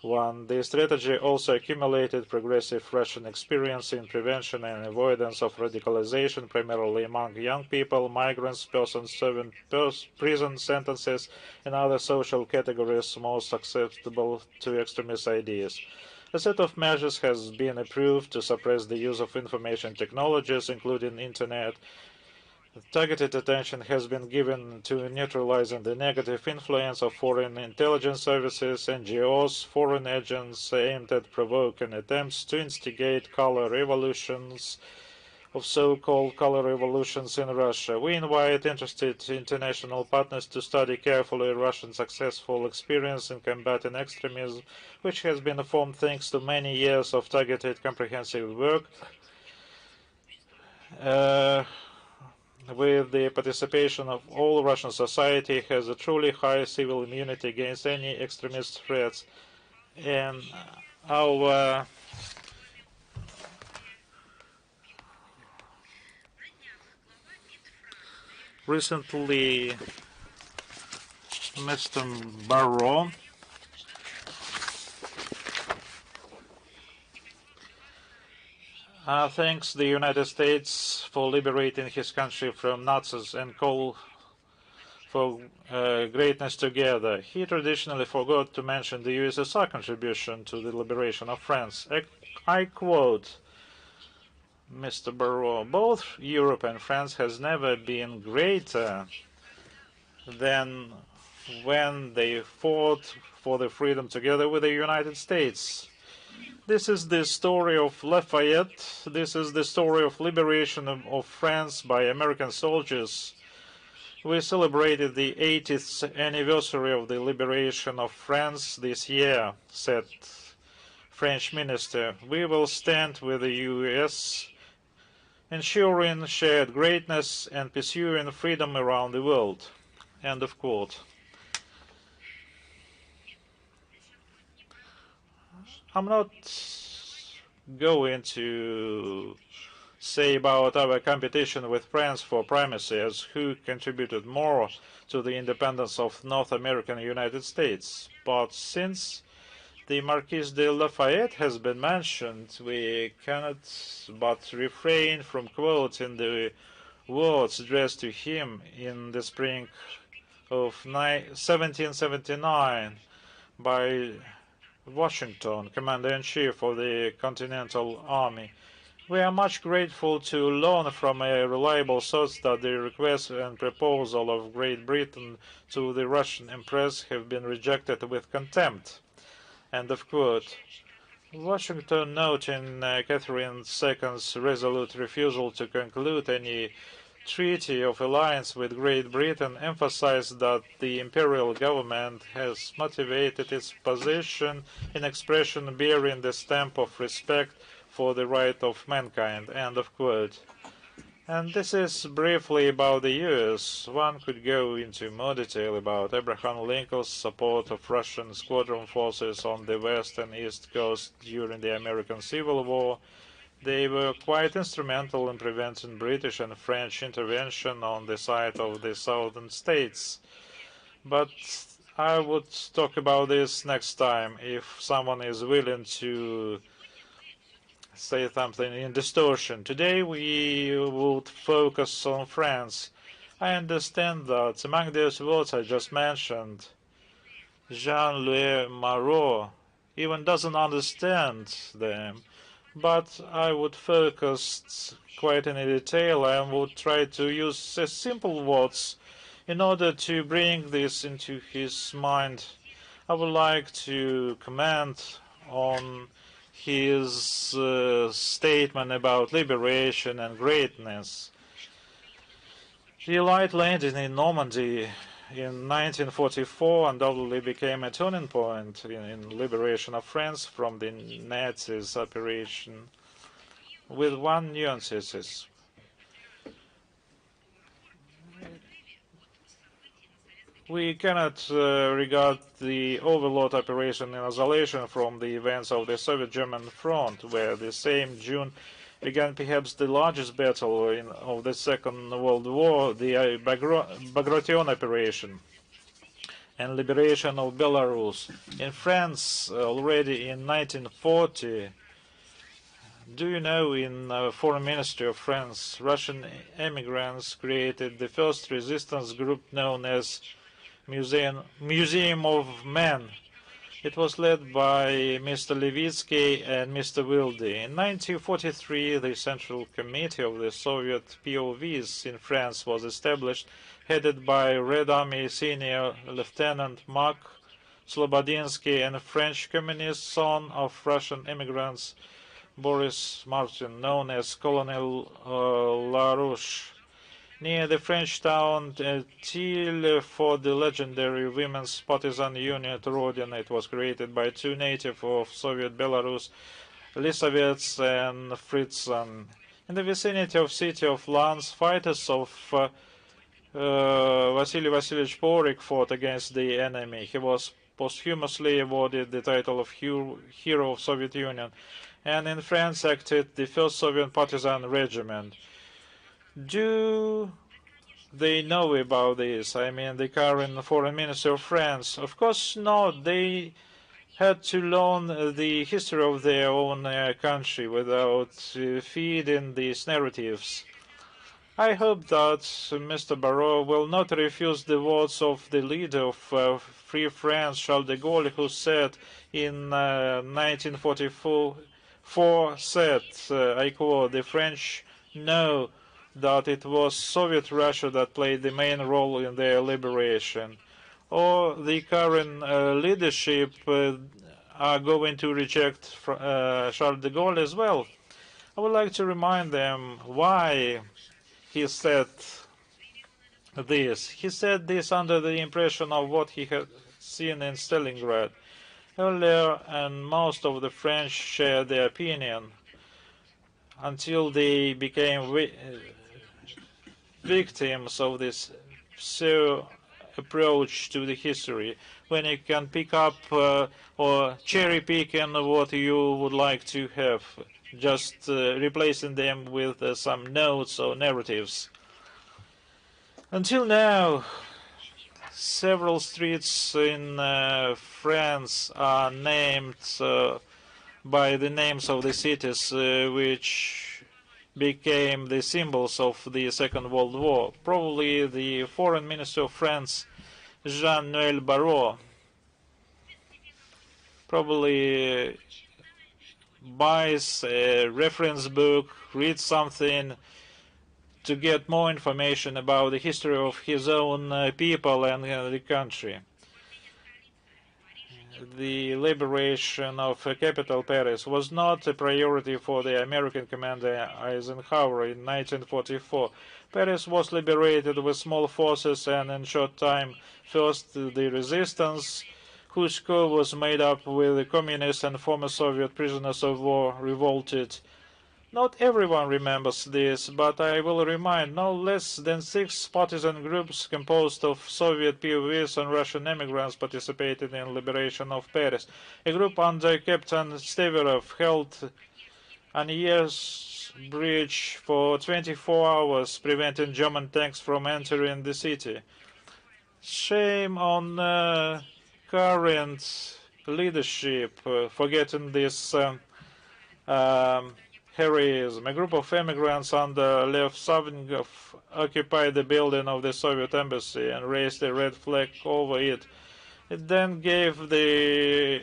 one. The strategy also accumulated progressive Russian experience in prevention and avoidance of radicalization, primarily among young people, migrants, persons serving prison sentences, and other social categories most susceptible to extremist ideas. A set of measures has been approved to suppress the use of information technologies, including Internet. Targeted attention has been given to neutralizing the negative influence of foreign intelligence services, NGOs, foreign agents aimed at provoking attempts to instigate color revolutions of so-called color revolutions in Russia. We invite interested international partners to study carefully Russian successful experience in combating extremism, which has been formed thanks to many years of targeted comprehensive work with the participation of all Russian society, has a truly high civil immunity against any extremist threats. And our recently, Mr. Barrow thanks the United States for liberating his country from Nazis and call for greatness together. He traditionally forgot to mention the USSR contribution to the liberation of France. I quote, Mr. Barrow, both Europe and France has never been greater than when they fought for the freedom together with the United States. This is the story of Lafayette. This is the story of liberation of France by American soldiers. We celebrated the 80th anniversary of the liberation of France this year, said French minister. We will stand with the US, ensuring shared greatness and pursuing freedom around the world. End of quote. I'm not going to say about our competition with France for primacy as who contributed more to the independence of North American United States. But since the Marquis de Lafayette has been mentioned, we cannot but refrain from quoting the words addressed to him in the spring of 1779 by Washington, Commander-in-Chief of the Continental Army. We are much grateful to learn from a reliable source that the request and proposal of Great Britain to the Russian Empress have been rejected with contempt. End of quote. Washington, noting Catherine II's resolute refusal to conclude any treaty of alliance with Great Britain, emphasized that the imperial government has motivated its position in expression bearing the stamp of respect for the right of mankind. End of quote. And this is briefly about the US. One could go into more detail about Abraham Lincoln's support of Russian squadron forces on the west and east coast during the American Civil War. They were quite instrumental in preventing British and French intervention on the side of the southern states. But I would talk about this next time if someone is willing to say something in distortion. Today we would focus on France. I understand that among those words I just mentioned, Jean-Louis Marot even doesn't understand them, but I would focus quite in detail and would try to use simple words in order to bring this into his mind. I would like to comment on his statement about liberation and greatness. The light landing in Normandy in 1944 undoubtedly became a turning point in liberation of France from the Nazis' operation, with one nuance. We cannot regard the Overlord operation in isolation from the events of the Soviet-German front, where the same June began perhaps the largest battle of the Second World War, the Bagration operation, and liberation of Belarus. In France, already in 1940, do you know, in the Foreign Ministry of France, Russian immigrants created the first resistance group known as Museum of Men. It was led by Mr. Levitsky and Mr. Wilde. In 1943, the Central Committee of the Soviet POVs in France was established, headed by Red Army Senior Lieutenant Mark Slobodinsky and a French communist son of Russian immigrants, Boris Martin, known as Colonel Larouche. Near the French town Thiel for the legendary Women's Partisan Unit Rodin. It was created by two natives of Soviet Belarus, Lisovets and Fritzson. In the vicinity of city of Lans, fighters of Vasily Vasilyevich Porik fought against the enemy. He was posthumously awarded the title of Hero of Soviet Union, and in France acted the 1st Soviet Partisan Regiment. Do they know about this? I mean, the current Foreign Minister of France? Of course not. They had to learn the history of their own country without feeding these narratives. I hope that Mr. Barrot will not refuse the words of the leader of Free France, Charles de Gaulle, who said in 1944, I quote, "The French know that it was Soviet Russia that played the main role in their liberation." Or the current leadership are going to reject Charles de Gaulle as well. I would like to remind them why he said this. He said this under the impression of what he had seen in Stalingrad earlier, and most of the French shared the opinion until they became victims of this approach to the history, when you can pick up or cherry picking what you would like to have, just replacing them with some notes or narratives. Until now, several streets in France are named by the names of the cities which became the symbols of the Second World War. Probably the Foreign Minister of France, Jean-Noël Barrot, probably buys a reference book, reads something to get more information about the history of his own people and the country. The liberation of capital Paris was not a priority for the American commander Eisenhower in 1944. Paris was liberated with small forces, and in short time, first the resistance, whose core was made up with the communists and former Soviet prisoners of war, revolted. Not everyone remembers this, but I will remind no less than 6 partisan groups composed of Soviet POWs and Russian immigrants participated in liberation of Paris. A group under Captain Steverov held Anier's bridge for 24 hours, preventing German tanks from entering the city. Shame on current leadership forgetting this heroism. A group of immigrants under Lev Savnikov occupied the building of the Soviet embassy and raised a red flag over it. It then gave de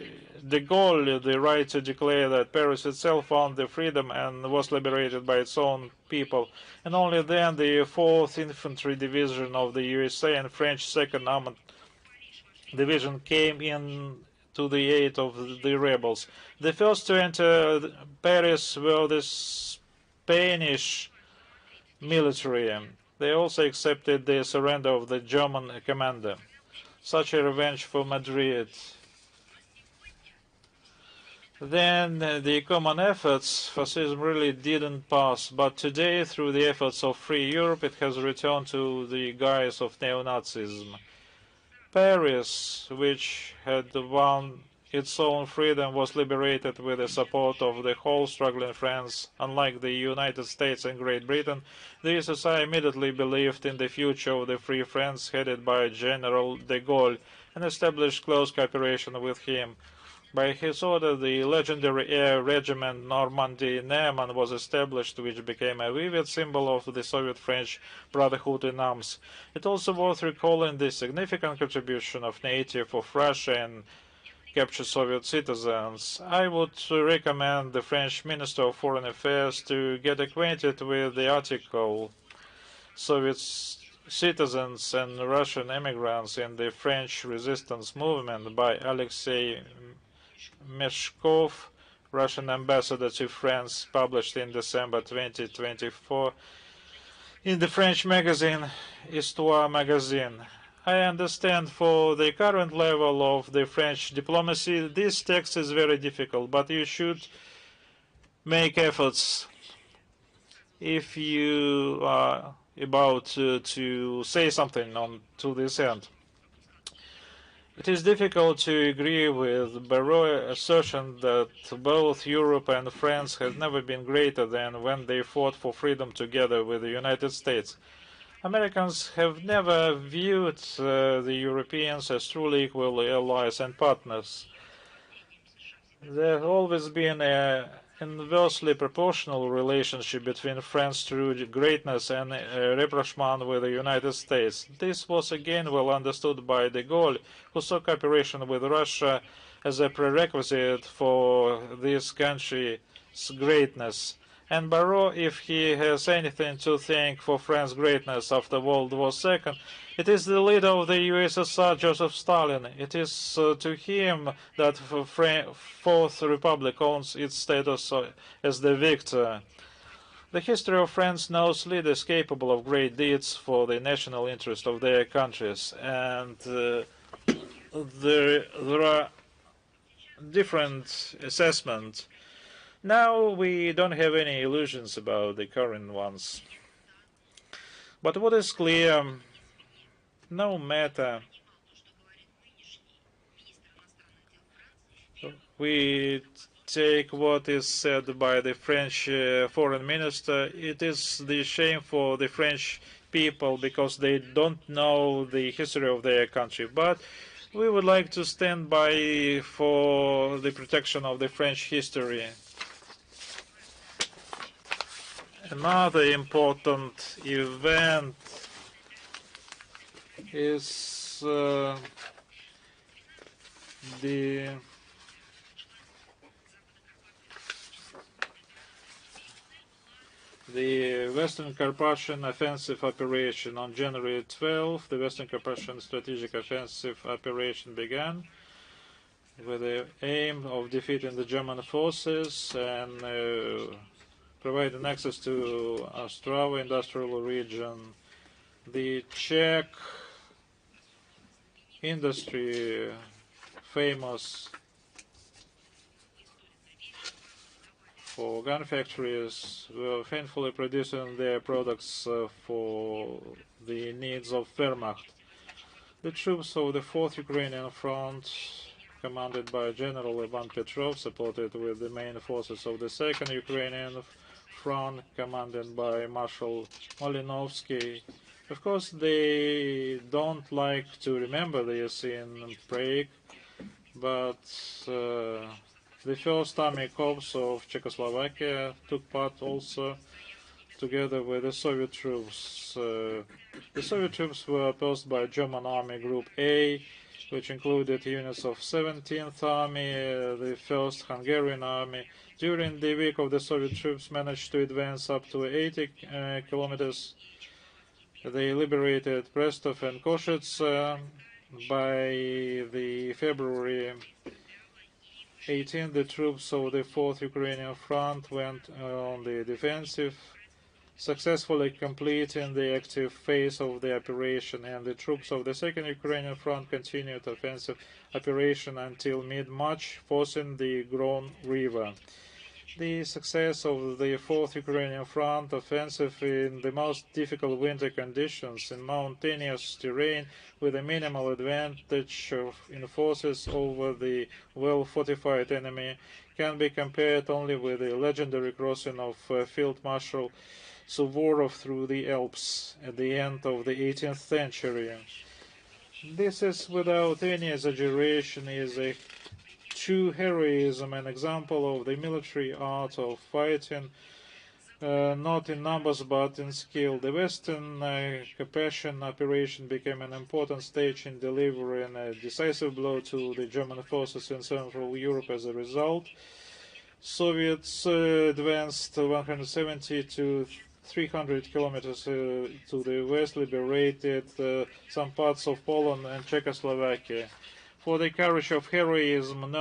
Gaulle the right to declare that Paris itself found the freedom and was liberated by its own people. And only then the 4th Infantry Division of the USA and French 2nd Armored Division came in to the aid of the rebels. The first to enter Paris were the Spanish military. They also accepted the surrender of the German commander. Such a revenge for Madrid. Then the common efforts, fascism really didn't pass, but today, through the efforts of Free Europe, it has returned to the guise of neo-Nazism. Paris, which had won its own freedom, was liberated with the support of the whole struggling France. Unlike the United States and Great Britain, the USSR immediately believed in the future of the Free France headed by General de Gaulle and established close cooperation with him. By his order, the legendary air regiment Normandy Neman was established, which became a vivid symbol of the Soviet-French brotherhood in arms. It also worth recalling the significant contribution of native of Russia and captured Soviet citizens. I would recommend the French Minister of Foreign Affairs to get acquainted with the article Soviet Citizens and Russian Immigrants in the French Resistance Movement by Alexei Meshkov, Russian ambassador to France, published in December 2024 in the French magazine Histoire Magazine. I understand for the current level of the French diplomacy, this text is very difficult, but you should make efforts if you are about to say something to this end. It is difficult to agree with Barrot's assertion that both Europe and France have never been greater than when they fought for freedom together with the United States. Americans have never viewed the Europeans as truly equal allies and partners. There has always been an inversely proportional relationship between France's true greatness and rapprochement with the United States. This was again well understood by de Gaulle, who saw cooperation with Russia as a prerequisite for this country's greatness. And Barrot, if he has anything to thank for France's greatness after World War II, it is the leader of the USSR, Joseph Stalin. It is to him that the Fourth Republic owns its status as the victor. The history of France knows leaders capable of great deeds for the national interest of their countries, and there are different assessments. Now we don't have any illusions about the current ones. But what is clear, no matter we take what is said by the French foreign minister, it is the shame for the French people because they don't know the history of their country. But we would like to stand by for the protection of the French history. Another important event is the Western-Carpathian offensive operation. On January 12, the Western-Carpathian strategic offensive operation began with the aim of defeating the German forces and providing access to Ostrava industrial region. The Czech industry, famous for gun factories, were faithfully producing their products for the needs of Wehrmacht. The troops of the 4th Ukrainian Front, commanded by General Ivan Petrov, supported with the main forces of the 2nd Ukrainian Front, commanded by Marshal Malinovsky. Of course, they don't like to remember this in Prague, but the 1st Army Corps of Czechoslovakia took part also, together with the Soviet troops. The Soviet troops were opposed by German Army Group A, which included units of 17th Army, the 1st Hungarian Army. During the week of the Soviet troops managed to advance up to 80 kilometers. They liberated Prestov and Koshets. By the February 18, the troops of the 4th Ukrainian Front went on the defensive, successfully completing the active phase of the operation, and the troops of the 2nd Ukrainian Front continued offensive operation until mid-March, forcing the Gron River. The success of the 4th Ukrainian Front offensive in the most difficult winter conditions in mountainous terrain with a minimal advantage in forces over the well-fortified enemy can be compared only with the legendary crossing of Field Marshal Suvorov through the Alps at the end of the 18th century. This is, without any exaggeration, is a true heroism, an example of the military art of fighting, not in numbers but in skill. The Western-Carpathian operation became an important stage in delivering a decisive blow to the German forces in Central Europe. As a result, Soviets advanced 170 to 300 kilometers to the west, liberated some parts of Poland and Czechoslovakia. For the courage of heroism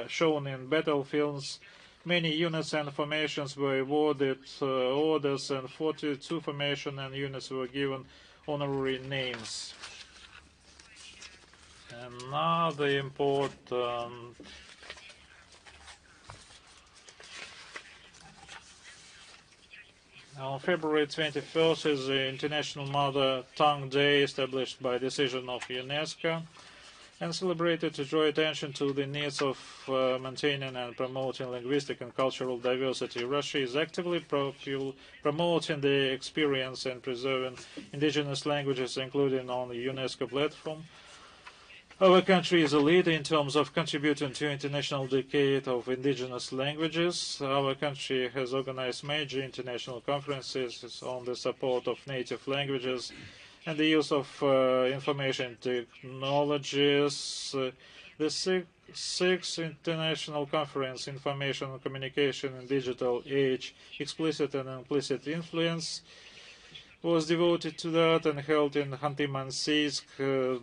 shown in battlefields, many units and formations were awarded orders, and 42 formations and units were given honorary names. Another important on February 21st is the International Mother Tongue Day, established by decision of UNESCO and celebrated to draw attention to the needs of maintaining and promoting linguistic and cultural diversity. Russia is actively promoting the experience and preserving indigenous languages, including on the UNESCO platform. Our country is a leader in terms of contributing to International Decade of Indigenous Languages. Our country has organized major international conferences on the support of native languages and the use of information technologies. The sixth International Conference, Information and Communication in Digital Age, Explicit and Implicit Influence, was devoted to that and held in Khanty-Mansiysk.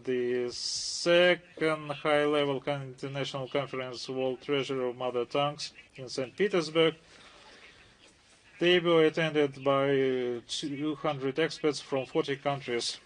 The second high-level international conference, World Treasure of Mother Tongues, in St. Petersburg, The EBO attended by 200 experts from 40 countries.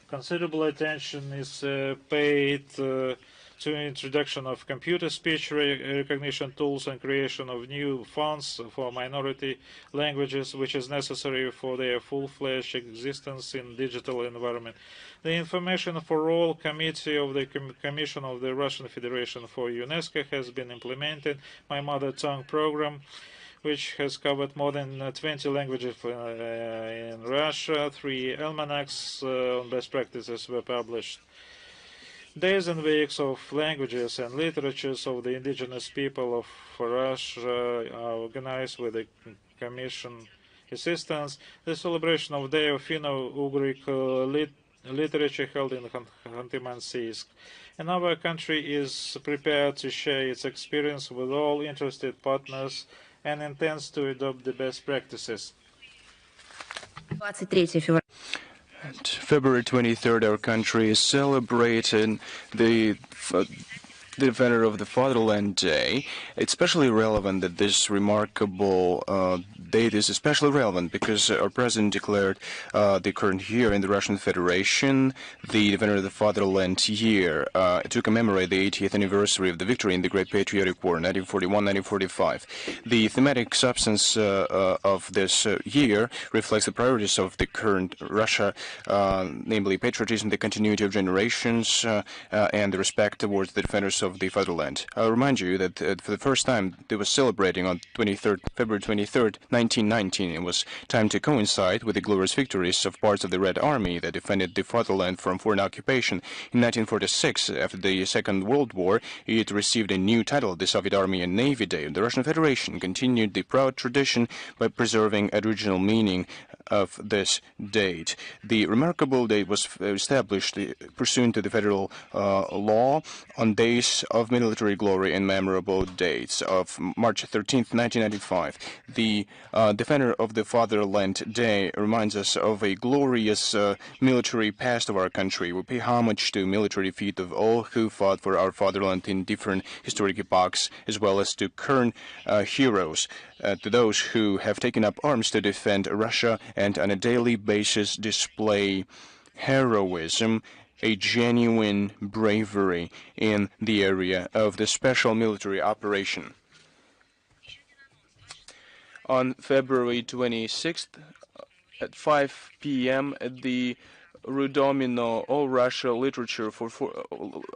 Considerable attention is paid to introduction of computer speech recognition tools and creation of new fonts for minority languages, which is necessary for their full-fledged existence in digital environment. The Information for All Committee of the Commission of the Russian Federation for UNESCO has been implemented. My mother tongue program, which has covered more than 20 languages in Russia. 3 almanacs on best practices were published. Days and weeks of languages and literatures of the indigenous people of Russia are organized with the Commission assistance. The celebration of Day of Finno-Ugric literature held in Khanty-Mansiysk. And our country is prepared to share its experience with all interested partners and intends to adopt the best practices. February 23rd, our country is celebrating the Defender of the Fatherland Day. It's especially relevant that this remarkable date is especially relevant because our president declared the current year in the Russian Federation the Defender of the Fatherland year to commemorate the 80th anniversary of the victory in the Great Patriotic War, 1941-1945. The thematic substance of this year reflects the priorities of the current Russia, namely patriotism, the continuity of generations, and the respect towards the defenders of the fatherland. I'll remind you that for the first time they were celebrating on February 23rd, 1919. It was time to coincide with the glorious victories of parts of the Red Army that defended the fatherland from foreign occupation. In 1946, after the Second World War, it received a new title, the Soviet Army and Navy Day. The Russian Federation continued the proud tradition by preserving original meaning of this date. The remarkable date was established pursuant to the federal law on days of military glory and memorable dates of March 13th, 1995. The Defender of the Fatherland Day reminds us of a glorious military past of our country. We pay homage to military feat of all who fought for our fatherland in different historic epochs, as well as to current heroes, to those who have taken up arms to defend Russia and on a daily basis display heroism, a genuine bravery in the area of the special military operation. On February 26th at 5 p.m. at the Rudomino All Russia Literature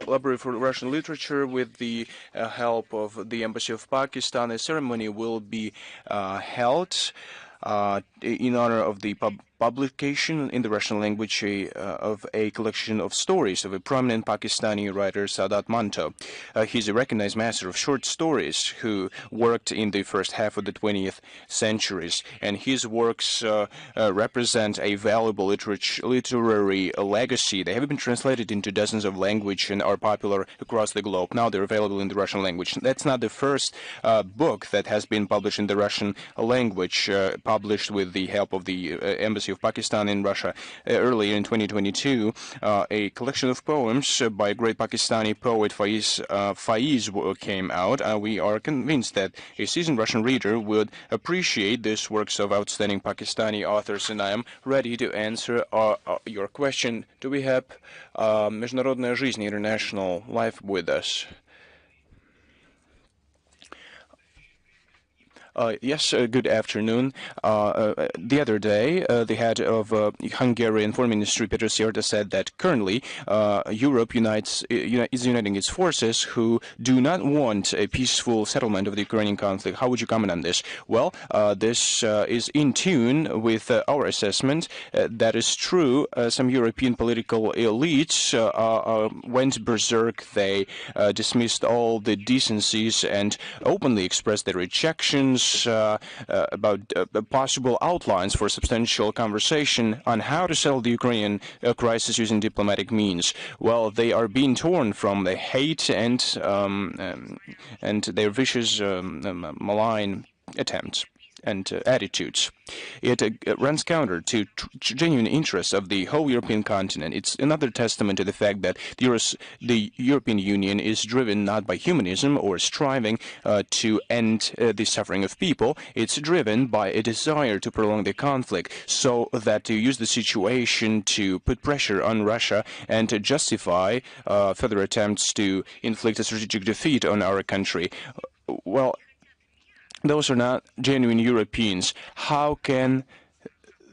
Library for Russian Literature, with the help of the Embassy of Pakistan, a ceremony will be held in honor of the publication in the Russian language of a collection of stories of a prominent Pakistani writer, Sadat Manto. He's a recognized master of short stories who worked in the first half of the 20th centuries, and his works represent a valuable literary legacy. They have been translated into dozens of languages and are popular across the globe. Now they're available in the Russian language. That's not the first book that has been published in the Russian language, published with the help of the Embassy of Pakistan in Russia. Earlier in 2022, a collection of poems by a great Pakistani poet, Faiz, came out. We are convinced that a seasoned Russian reader would appreciate these works of outstanding Pakistani authors, and I am ready to answer your question. Do we have Международная жизнь, International Life, with us? Yes, good afternoon. The other day, the head of Hungarian Foreign Ministry, Peter Szijjártó, said that currently Europe is uniting its forces who do not want a peaceful settlement of the Ukrainian conflict. How would you comment on this? Well, this is in tune with our assessment. That is true. Some European political elites went berserk. They dismissed all the decencies and openly expressed their rejections about possible outlines for substantial conversation on how to settle the Ukrainian crisis using diplomatic means. Well, they are being torn from the hate and their vicious, malign attempts. attitudes. It runs counter to genuine interests of the whole European continent. It's another testament to the fact that the European Union is driven not by humanism or striving to end the suffering of people. It's driven by a desire to prolong the conflict, so that to use the situation to put pressure on Russia and to justify further attempts to inflict a strategic defeat on our country. Well, those are not genuine Europeans. How can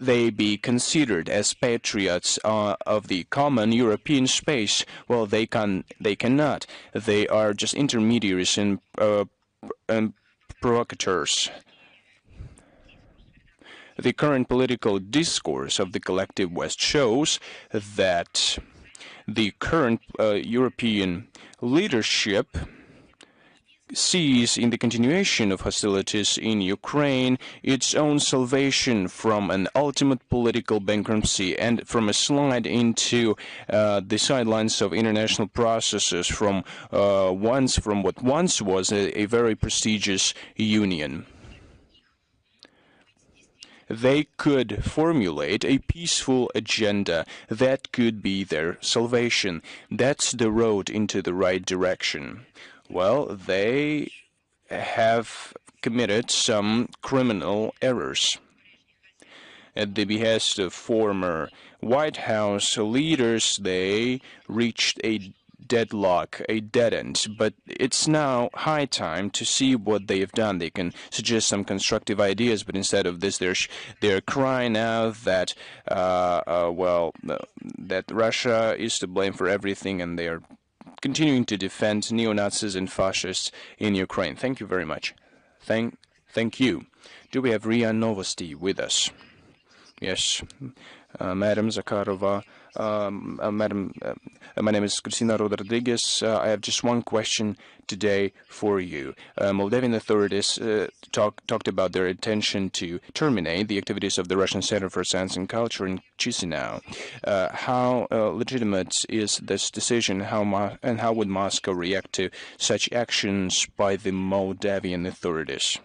they be considered as patriots of the common European space? Well, they cannot. They are just intermediaries and provocateurs. The current political discourse of the collective West shows that the current European leadership sees in the continuation of hostilities in Ukraine its own salvation from an ultimate political bankruptcy and from a slide into the sidelines of international processes from what once was a very prestigious union. They could formulate a peaceful agenda that could be their salvation. That's the road into the right direction. Well, they have committed some criminal errors. At the behest of former White House leaders, they reached a deadlock, a dead end. But it's now high time to see what they have done. They can suggest some constructive ideas, but instead of this, they're crying out that that Russia is to blame for everything, and they are continuing to defend neo-Nazis and fascists in Ukraine. Thank you very much. Thank you. Do we have Ria Novosti with us? Yes. Madam Zakharova, my name is Cristina Rodriguez. I have just one question today for you. Moldavian authorities talked about their intention to terminate the activities of the Russian Center for Science and Culture in Chisinau. How legitimate is this decision? And how would Moscow react to such actions by the Moldavian authorities?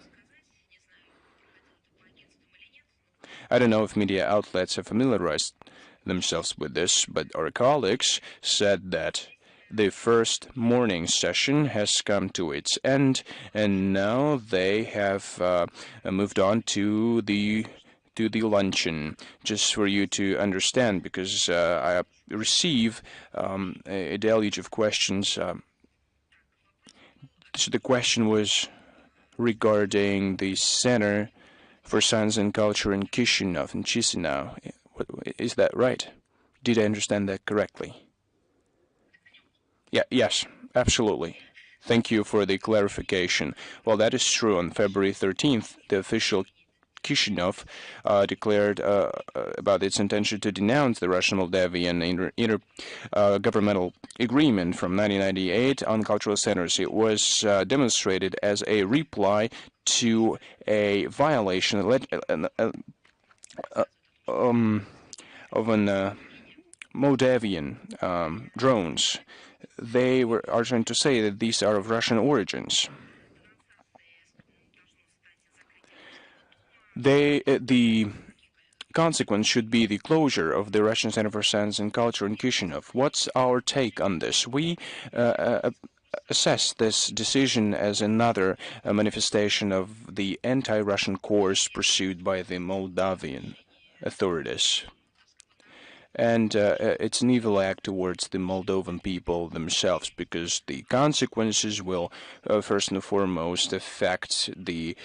I don't know if media outlets have familiarized themselves with this, but our colleagues said that the first morning session has come to its end, and now they have moved on to the luncheon. Just for you to understand, because I receive a deluge of questions. So the question was regarding the Center for Science and Culture in Chisinau. Is that right? Did I understand that correctly? Yes, absolutely. Thank you for the clarification. Well, that is true. On February 13th, the official Chisinau declared about its intention to denounce the Russian-Moldavian intergovernmental agreement from 1998 on cultural centers. It was demonstrated as a reply to a violation of an Moldavian drones. They are trying to say that these are of Russian origins. The consequence should be the closure of the Russian Center for Science and Culture in Chisinau. What's our take on this? We assess this decision as another manifestation of the anti-Russian course pursued by the Moldavian authorities. And it's an evil act towards the Moldovan people themselves, because the consequences will first and foremost affect the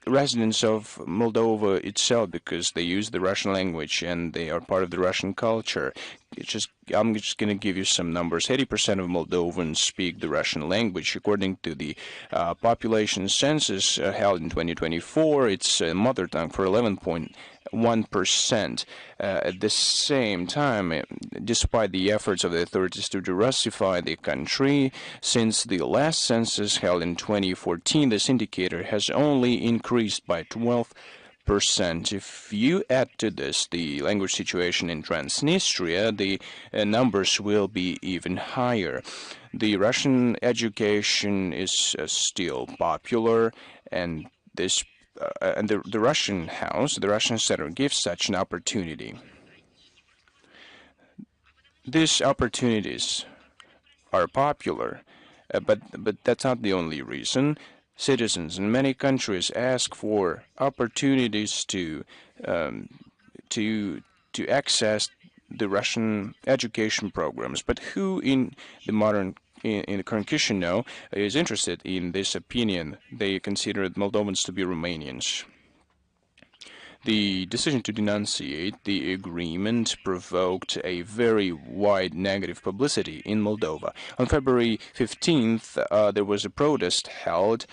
residents of Moldova itself, because they use the Russian language and they are part of the Russian culture. I'm just going to give you some numbers. 80% of Moldovans speak the Russian language. According to the population census held in 2024, it's a mother tongue for 11.1%. At the same time, despite the efforts of the authorities to Russify the country, since the last census held in 2014, this indicator has only increased by 12%. If you add to this the language situation in Transnistria, the numbers will be even higher. The Russian education is still popular, and this the Russian House, the Russian Senate, gives such an opportunity. These opportunities are popular, but that's not the only reason. Citizens in many countries ask for opportunities to access the Russian education programs. But who in the current Chisinau is interested in this opinion? They consider Moldovans to be Romanians. The decision to denunciate the agreement provoked a very wide negative publicity in Moldova. On February 15th, there was a protest held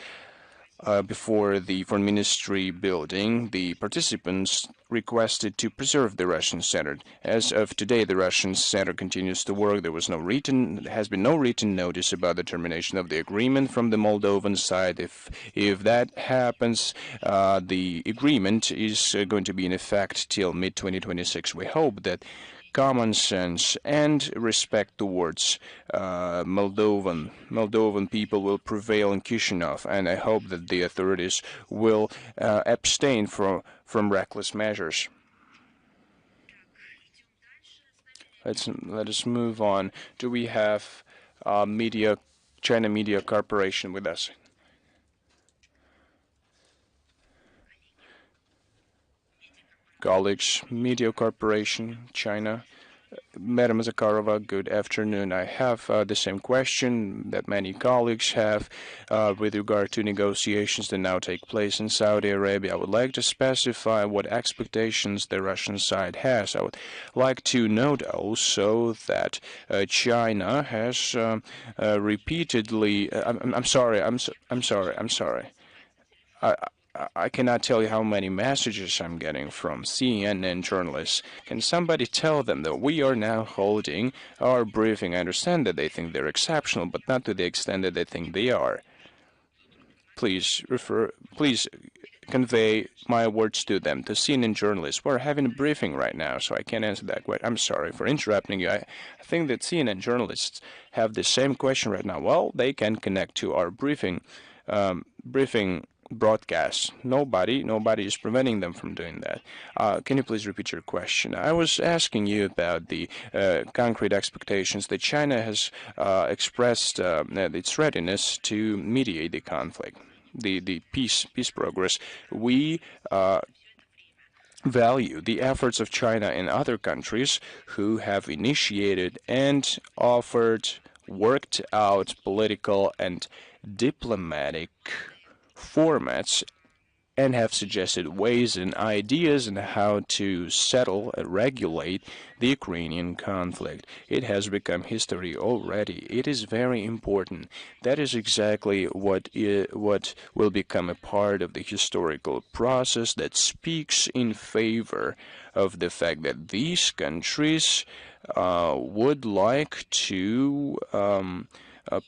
before the Foreign Ministry building. The participants requested to preserve the Russian Center. As of today, the Russian Center continues to work. There has been no written notice about the termination of the agreement from the Moldovan side. If that happens, the agreement is going to be in effect till mid-2026. We hope that common sense and respect towards Moldovan people will prevail in Chisinau, and I hope that the authorities will abstain from reckless measures. Let us move on. Do we have China Media Corporation with us? Colleagues, Media Corporation, China. Maria Zakharova, good afternoon. I have the same question that many colleagues have with regard to negotiations that now take place in Saudi Arabia. I would like to specify what expectations the Russian side has. I would like to note also that China has repeatedly. I'm sorry. I cannot tell you how many messages I'm getting from CNN journalists. Can somebody tell them that we are now holding our briefing? I understand that they think they're exceptional, but not to the extent that they think they are. Please convey my words to them, to CNN journalists. We're having a briefing right now, so I can't answer that question. I'm sorry for interrupting you. I think that CNN journalists have the same question right now. Well, they can connect to our briefing broadcast. Nobody is preventing them from doing that. Can you please repeat your question? I was asking you about the concrete expectations that China has expressed its readiness to mediate the conflict, the peace progress. We value the efforts of China and other countries who have initiated and worked out political and diplomatic formats and have suggested ways and ideas on how to settle and regulate the Ukrainian conflict. It has become history already. It is very important. That is exactly what will become a part of the historical process that speaks in favor of the fact that these countries would like to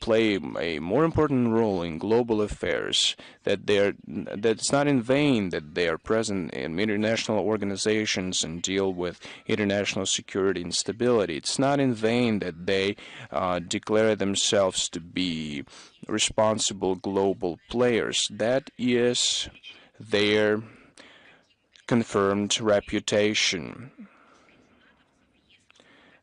play a more important role in global affairs, that it's not in vain that they are present in international organizations and deal with international security and stability. It's not in vain that they declare themselves to be responsible global players. That is their confirmed reputation.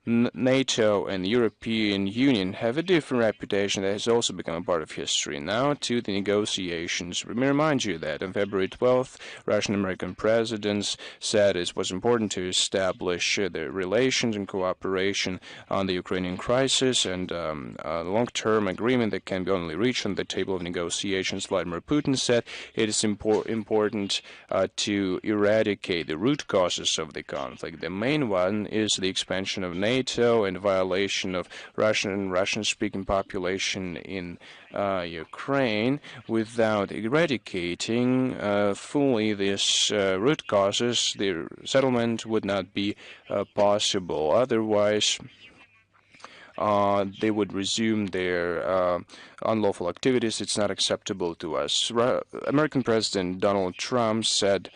NATO and the European Union have a different reputation that has also become a part of history. Now to the negotiations. Let me remind you that on February 12th, Russian and American presidents said it was important to establish the relations and cooperation on the Ukrainian crisis and a long-term agreement that can be only reached on the table of negotiations. Vladimir Putin said it is important to eradicate the root causes of the conflict. The main one is the expansion of NATO and violation of Russian-speaking population in Ukraine. Without eradicating fully these root causes, the settlement would not be possible. Otherwise, they would resume their unlawful activities. It's not acceptable to us. American President Donald Trump said,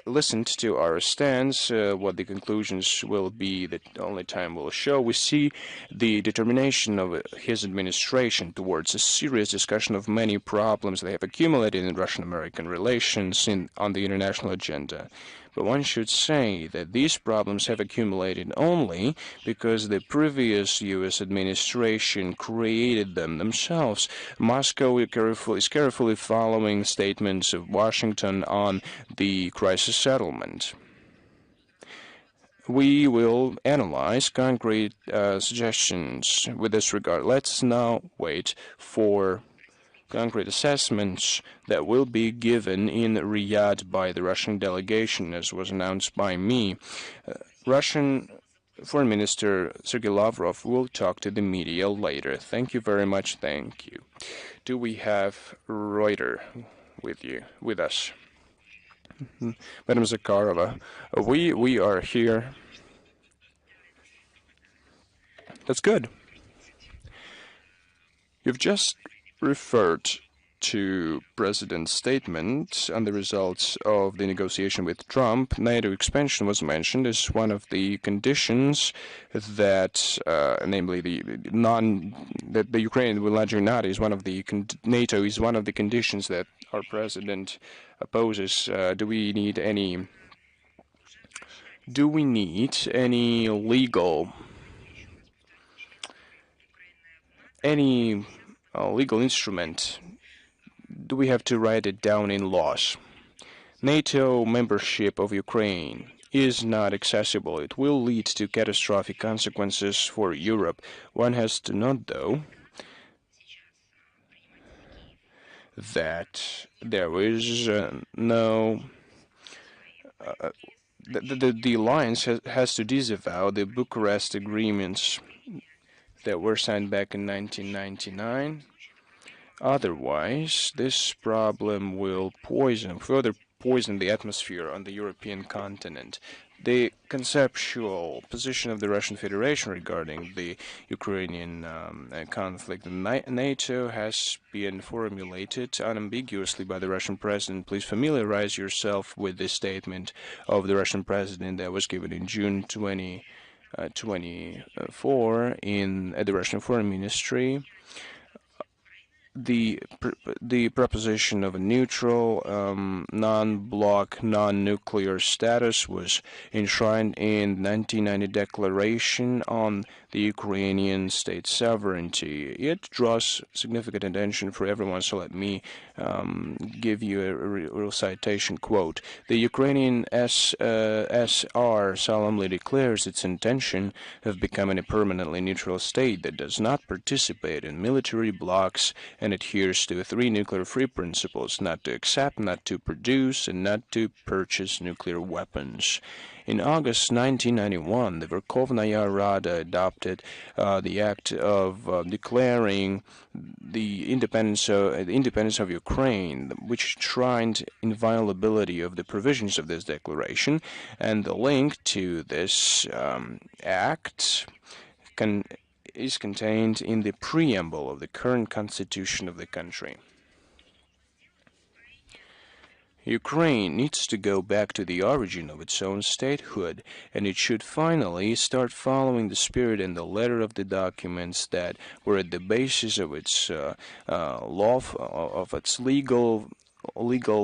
listened to our stance. What the conclusions will be, that only time will show. We see the determination of his administration towards a serious discussion of many problems that have accumulated in Russian-American relations on the international agenda. But one should say that these problems have accumulated only because the previous U.S. administration created them themselves. Moscow is carefully following statements of Washington on the crisis settlement. We will analyze concrete suggestions with this regard. Let's now wait for concrete assessments that will be given in Riyadh by the Russian delegation, as was announced by me. Russian Foreign Minister Sergei Lavrov will talk to the media later. Thank you very much. Thank you. Do we have Reuter with us? Madam Zakharova, we are here. That's good. You've just referred to President's statement on the results of the negotiation with Trump. NATO expansion was mentioned as one of the conditions that, namely that the Ukraine will not join NATO is one of the NATO is one of the conditions that our president opposes. Do we need any legal instrument? Do we have to write it down in laws? NATO membership of Ukraine is not accessible. It will lead to catastrophic consequences for Europe. One has to note, though, that there is no... the alliance has to disavow the Bucharest agreements that were signed back in 1999. Otherwise, this problem will further poison the atmosphere on the European continent. The conceptual position of the Russian Federation regarding the Ukrainian conflict in NATO has been formulated unambiguously by the Russian president. Please familiarize yourself with this statement of the Russian president that was given in June 2024 at the Russian Foreign Ministry. The proposition of a neutral, non-bloc, non-nuclear status was enshrined in the 1990 Declaration on the Ukrainian state sovereignty. It draws significant attention for everyone, so let me give you a real citation quote. The Ukrainian SR solemnly declares its intention of becoming a permanently neutral state that does not participate in military blocs and adheres to the three nuclear-free principles: not to accept, not to produce, and not to purchase nuclear weapons. In August 1991, the Verkhovnaya Rada adopted the act of declaring the independence of Ukraine, which enshrined inviolability of the provisions of this declaration, and the link to this act is contained in the preamble of the current constitution of the country. Ukraine needs to go back to the origin of its own statehood, and it should finally start following the spirit and the letter of the documents that were at the basis of its legal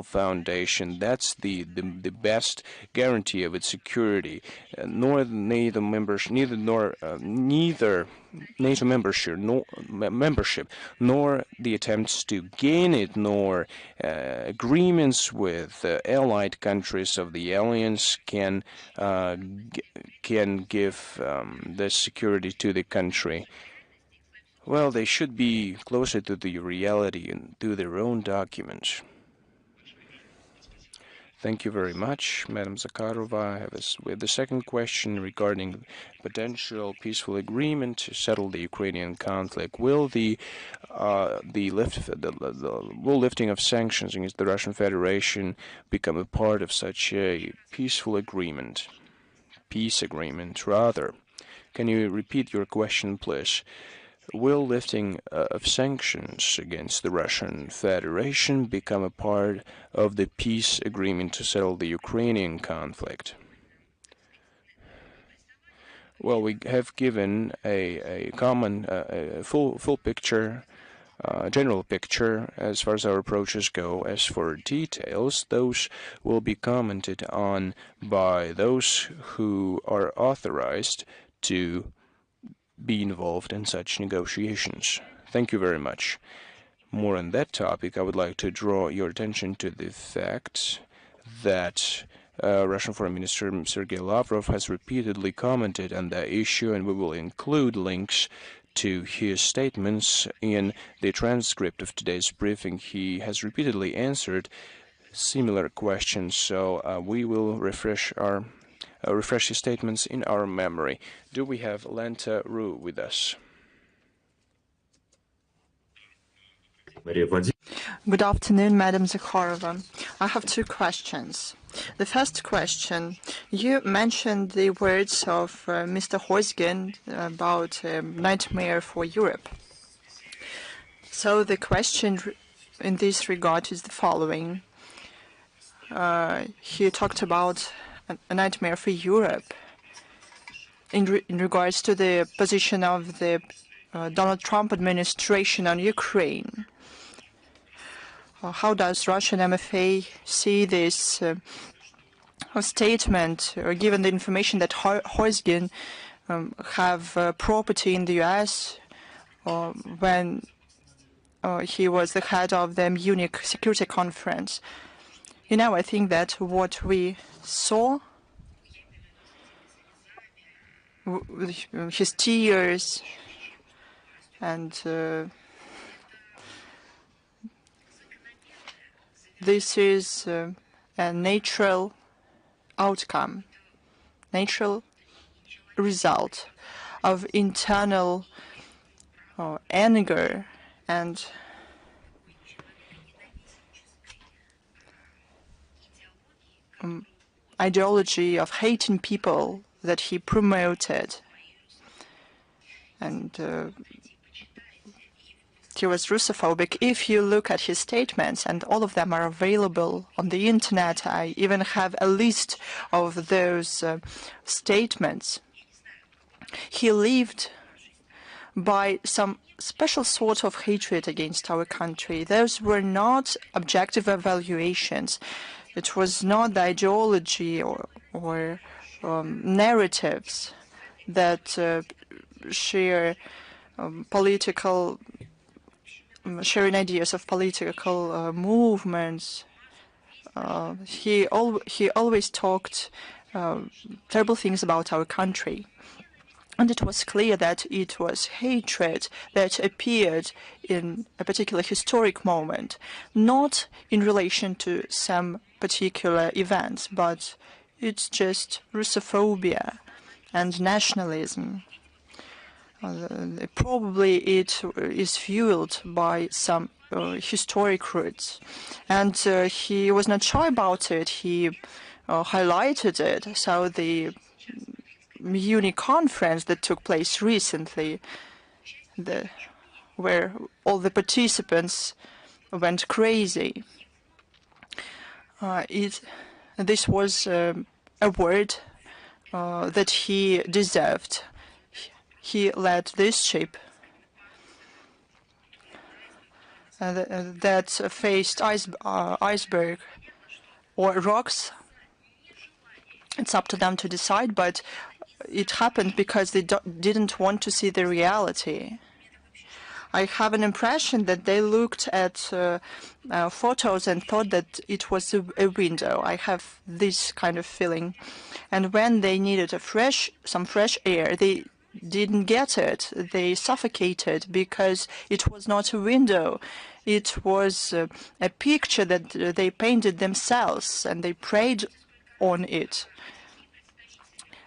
foundation. That's the best guarantee of its security. Neither NATO membership, nor the attempts to gain it, nor agreements with allied countries of the alliance can give this security to the country. Well, they should be closer to the reality and to their own documents. Thank you very much, Madam Zakharova. We have the second question regarding potential peaceful agreement to settle the Ukrainian conflict. Will the lifting of sanctions against the Russian Federation become a part of such a peaceful agreement? Peace agreement, rather. Can you repeat your question, please? Will lifting of sanctions against the Russian Federation become a part of the peace agreement to settle the Ukrainian conflict? Well, we have given a common, full picture, general picture as far as our approaches go. As for details, those will be commented on by those who are authorized to be involved in such negotiations. Thank you very much. More on that topic, I would like to draw your attention to the fact that Russian Foreign Minister Sergei Lavrov has repeatedly commented on that issue, and we will include links to his statements in the transcript of today's briefing. He has repeatedly answered similar questions, so we will refresh his statements in our memory. Do we have Lenta Ru with us? Good afternoon, Madam Zakharova. I have two questions. The first question, you mentioned the words of Mr. Hozgin about nightmare for Europe. So the question in this regard is the following. He talked about a nightmare for Europe in regards to the position of the Donald Trump administration on Ukraine. How does Russian MFA see this statement, given the information that Hozgin have property in the U.S. When he was the head of the Munich Security Conference? You know, I think that what we saw, his tears and this is a natural outcome, natural result of internal anger and ideology of hating people that he promoted. And he was Russophobic. If you look at his statements, and all of them are available on the internet, I even have a list of those statements. He lived by some special sort of hatred against our country. Those were not objective evaluations. It was not the ideology or narratives that share sharing ideas of political movements. He always talked terrible things about our country. And it was clear that it was hatred that appeared in a particular historic moment, not in relation to some particular events, but it's just Russophobia and nationalism. Probably it is fueled by some historic roots. And he was not shy about it. He highlighted it. So the Munich conference that took place recently, where all the participants went crazy, this was a word that he deserved. He led this ship that faced iceberg or rocks. It's up to them to decide, but it happened because they didn't want to see the reality. I have an impression that they looked at photos and thought that it was a window. I have this kind of feeling. And when they needed some fresh air, they didn't get it. They suffocated because it was not a window. It was a picture that they painted themselves, and they preyed on it.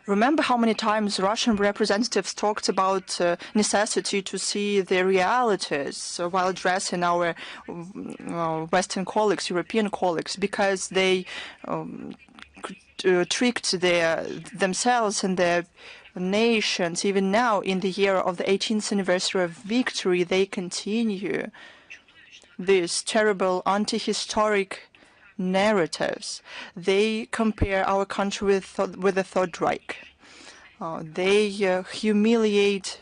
Remember how many times Russian representatives talked about necessity to see the realities while addressing our Western colleagues, European colleagues, because they tricked themselves and their nations, even now in the year of the 18th anniversary of victory, they continue these terrible anti-historic narratives. They compare our country with the Third Reich. They humiliate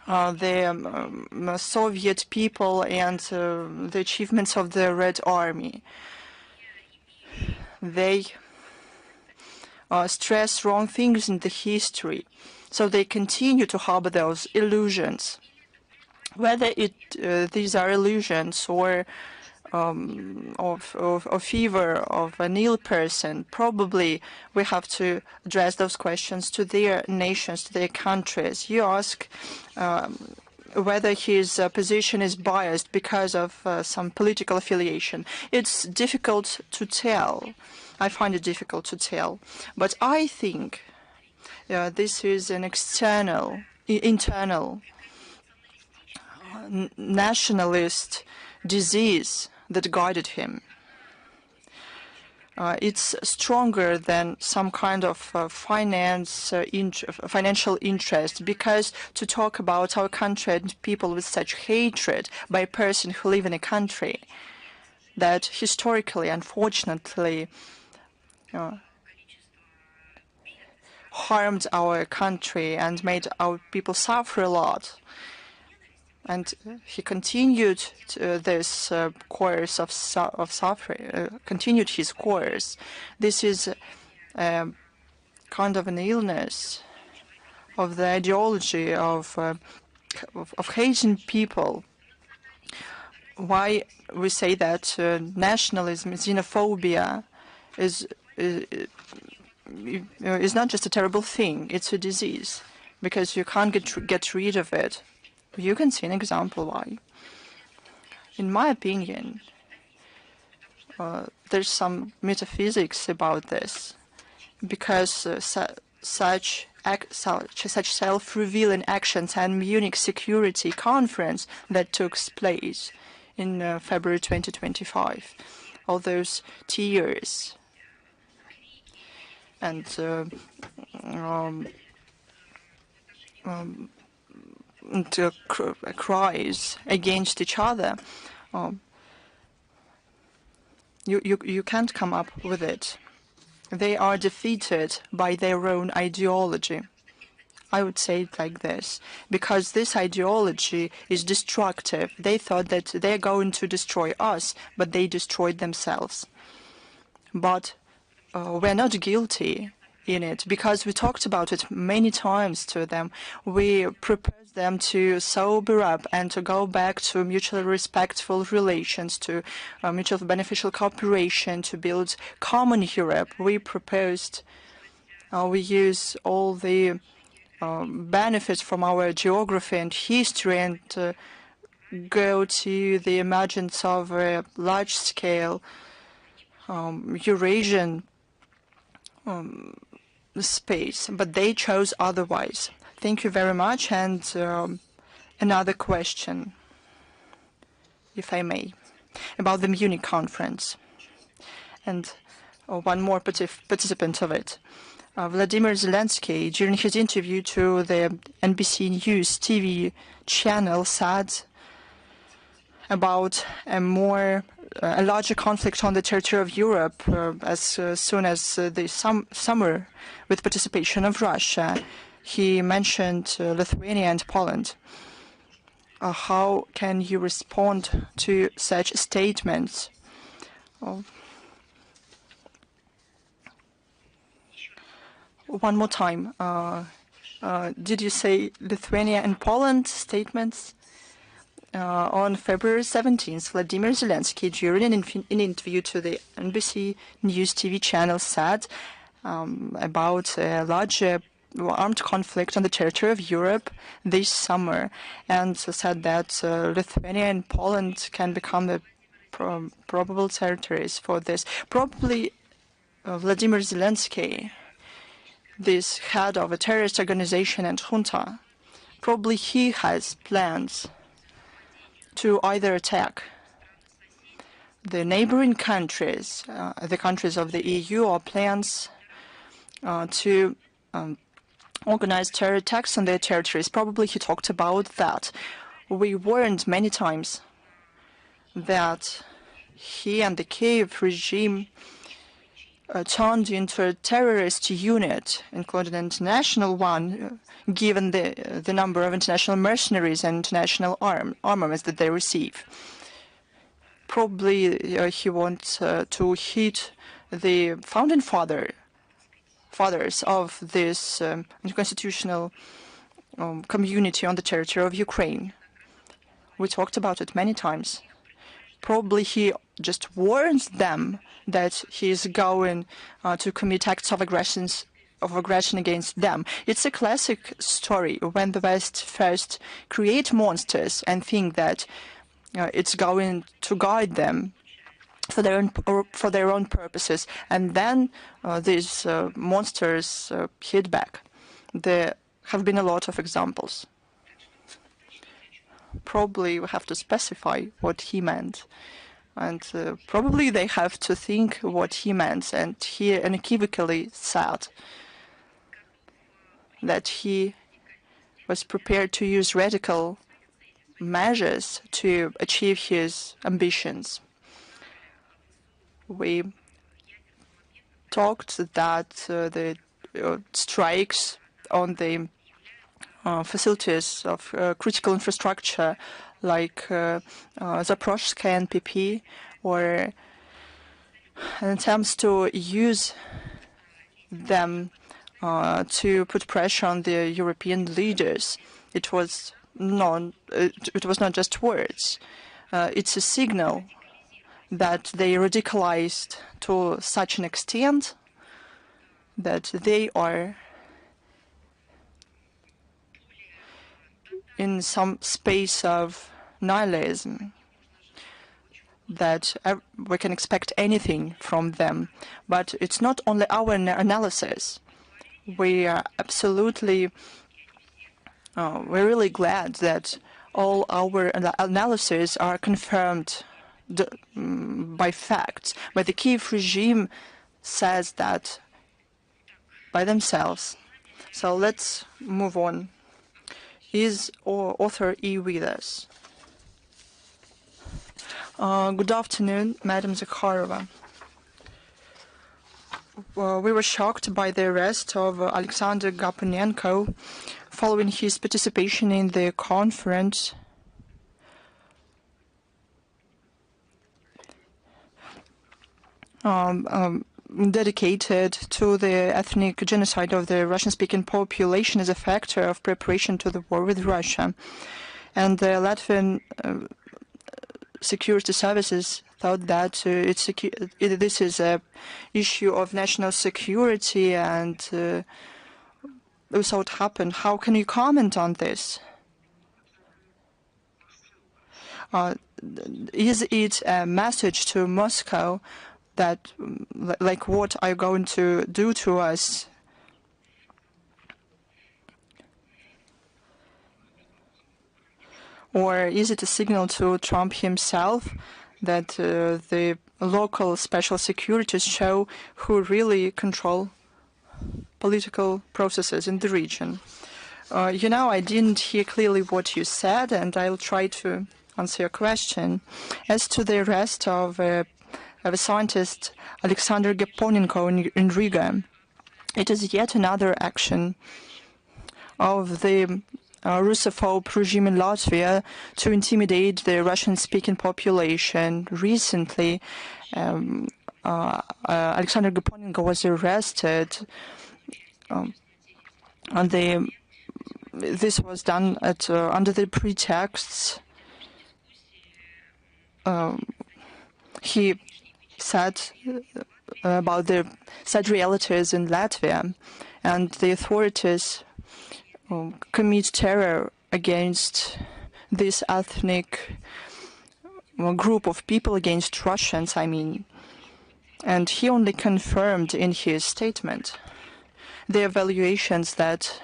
the Soviet people and the achievements of the Red Army. They stress wrong things in the history, so they continue to harbor those illusions. Whether these are illusions or of fever of an ill person, probably we have to address those questions to their nations, to their countries. You ask whether his position is biased because of some political affiliation. It's difficult to tell. I find it difficult to tell. But I think this is an internal nationalist disease that guided him. It's stronger than some kind of financial interest, because to talk about our country and people with such hatred by a person who live in a country that historically, unfortunately, harmed our country and made our people suffer a lot. And he continued this course of suffering, continued his course. This is kind of an illness of the ideology of hating people. Why we say that nationalism, xenophobia, is not just a terrible thing; it's a disease, because you can't get rid of it. You can see an example why. In my opinion, there's some metaphysics about this, because such self-revealing actions and Munich Security Conference that took place in February 2025, all those tears and cries against each other, you can't come up with it. They are defeated by their own ideology. I would say it like this, because this ideology is destructive. They thought that they're going to destroy us, but they destroyed themselves. But we're not guilty in it, because we talked about it many times to them. We proposed them to sober up and to go back to mutually respectful relations, to mutual beneficial cooperation, to build common Europe. We proposed we use all the benefits from our geography and history and go to the emergence of a large-scale Eurasian space, but they chose otherwise. Thank you very much. And another question, if I may, about the Munich conference, and one more participant of it. Vladimir Zelensky, during his interview to the NBC News TV channel, said about a larger conflict on the territory of Europe as soon as the summer, with participation of Russia. He mentioned Lithuania and Poland. How can you respond to such statements? One more time. Did you say Lithuania and Poland statements? On February 17th, Vladimir Zelensky, during an interview to the NBC News TV channel, said about a larger armed conflict on the territory of Europe this summer, and said that Lithuania and Poland can become the probable territories for this. Probably Vladimir Zelensky, this head of a terrorist organization and junta, probably he has plans to either attack the neighboring countries, the countries of the EU, or plans to organized terror attacks on their territories. Probably he talked about that. We warned many times that he and the Kiev regime turned into a terrorist unit, including an international one, given the number of international mercenaries and international armaments that they receive. Probably he wants to hit the founding fathers of this unconstitutional community on the territory of Ukraine. We talked about it many times. Probably he just warns them that he is going to commit acts of aggression against them. It's a classic story when the West first create monsters and think that it's going to guide them for their own purposes, and then these monsters hit back. There have been a lot of examples. Probably we have to specify what he meant, and probably they have to think what he meant. And he unequivocally said that he was prepared to use radical measures to achieve his ambitions. We talked that the strikes on the facilities of critical infrastructure like Zaporozhye NPP, or attempts to use them to put pressure on the European leaders. It was not just words. It's a signal that they radicalized to such an extent that they are in some space of nihilism, that we can expect anything from them. But it's not only our analysis. We are absolutely, we're really glad that all our analyses are confirmed by facts. But the Kiev regime says that by themselves. So let's move on. Is author E with us? Good afternoon, Madam Zakharova. We were shocked by the arrest of Alexander Gaponenko following his participation in the conference dedicated to the ethnic genocide of the Russian-speaking population as a factor of preparation to the war with Russia. And the Latvian security services thought that this is an issue of national security, and we saw it happen. How can you comment on this? Is it a message to Moscow that, like, what are you going to do to us? Or is it a signal to Trump himself that the local special securities show who really control political processes in the region? I didn't hear clearly what you said, and I'll try to answer your question. As to the arrest of the scientist Alexander Gaponenko in Riga, it is yet another action of the Russophobe regime in Latvia to intimidate the Russian-speaking population. Recently, Alexander Gaponenko was arrested. This was done under the pretexts he said about the sad realities in Latvia, and the authorities commit terror against this ethnic group of people, against Russians, I mean. And he only confirmed in his statement the evaluations that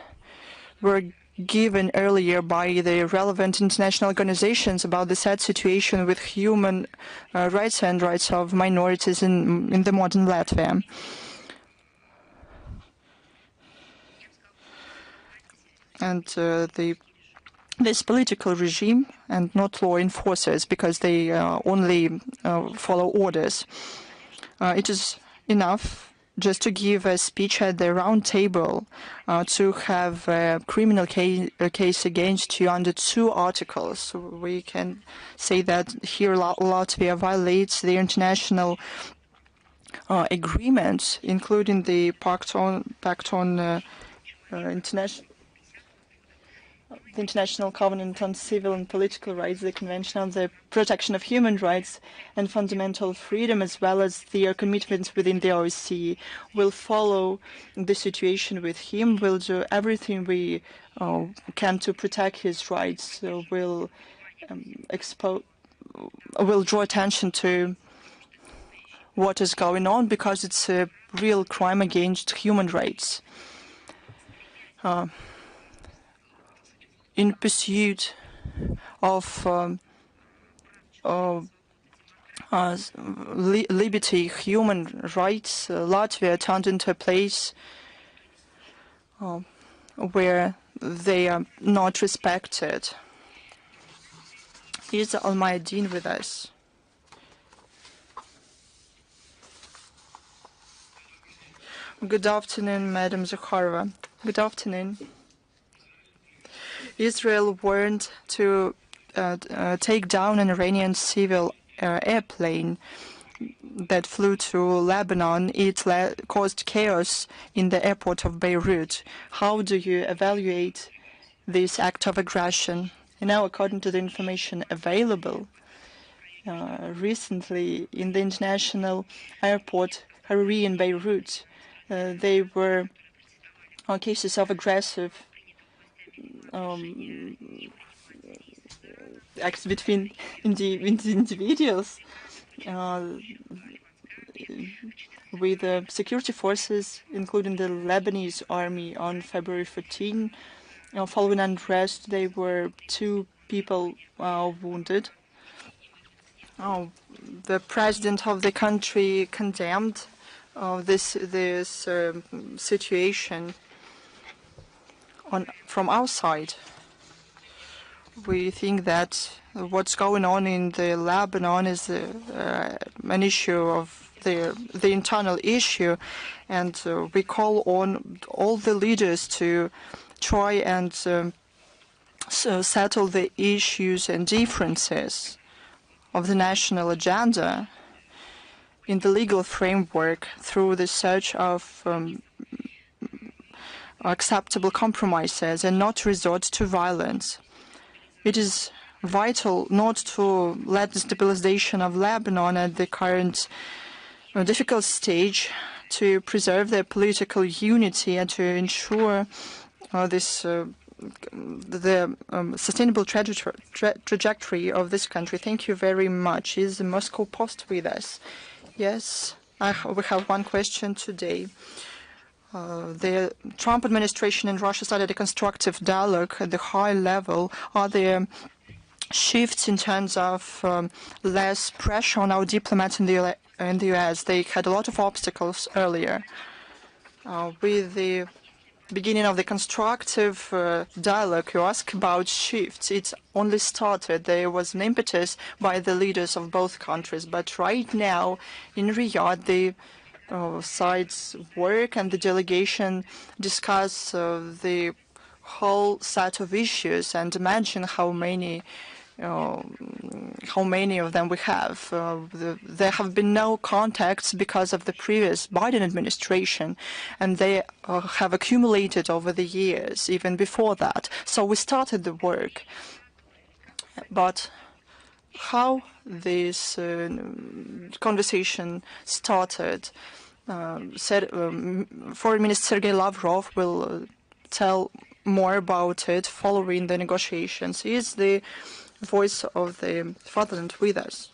were given earlier by the relevant international organizations about the sad situation with human rights and rights of minorities in the modern Latvia. and this political regime and not law enforcers, because they only follow orders. It is enough just to give a speech at the round table to have a criminal case against you under 2 articles. So we can say that here Latvia violates the international agreements, including the Pact on the International Covenant on Civil and Political Rights, the Convention on the Protection of Human Rights and Fundamental Freedom, as well as their commitments within the OSCE. We'll follow the situation with him. We'll do everything we can to protect his rights. So we'll draw attention to what is going on, because it's a real crime against human rights. In pursuit of liberty, human rights, Latvia turned into a place where they are not respected. Here's Almayadin with us. Good afternoon, Madam Zakharova. Good afternoon. Israel warned to take down an Iranian civil airplane that flew to Lebanon. It caused chaos in the airport of Beirut. How do you evaluate this act of aggression? And now, according to the information available, recently in the international airport Hariri in Beirut, there were cases of aggressive acts between individuals with security forces, including the Lebanese army, on February 14. Following unrest, there were 2 people wounded. The president of the country condemned this situation. From our side, we think that what's going on in the Lebanon is an issue of the internal issue, and we call on all the leaders to try and settle the issues and differences of the national agenda in the legal framework through the search of acceptable compromises and not resort to violence. It is vital not to let the stabilization of Lebanon at the current difficult stage to preserve their political unity and to ensure the sustainable trajectory of this country. Thank you very much. Is the Moscow Post with us? Yes, we have one question today. The Trump administration in Russia started a constructive dialogue at the high level. Are there shifts in terms of less pressure on our diplomats in the U.S.? They had a lot of obstacles earlier. With the beginning of the constructive dialogue, you ask about shifts. It only started. There was an impetus by the leaders of both countries. But right now, in Riyadh, the sides work and the delegation discuss the whole set of issues, and imagine how many of them we have. There have been no contacts because of the previous Biden administration, and they have accumulated over the years, even before that. So we started the work. But how this conversation started, Foreign Minister Sergei Lavrov will tell more about it following the negotiations. He is the voice of the Fatherland with us.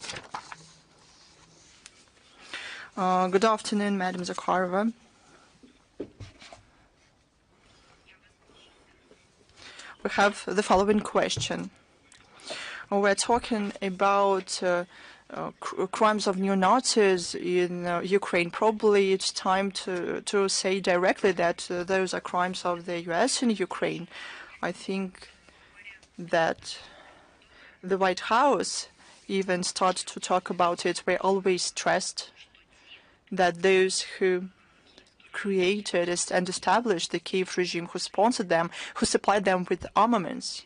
Good afternoon, Madam Zakharova. We have the following question. We're talking about crimes of neo-Nazis in Ukraine. Probably it's time to say directly that those are crimes of the U.S. in Ukraine. I think that the White House even started to talk about it. We always stressed that those who created and established the Kiev regime, who sponsored them, who supplied them with armaments,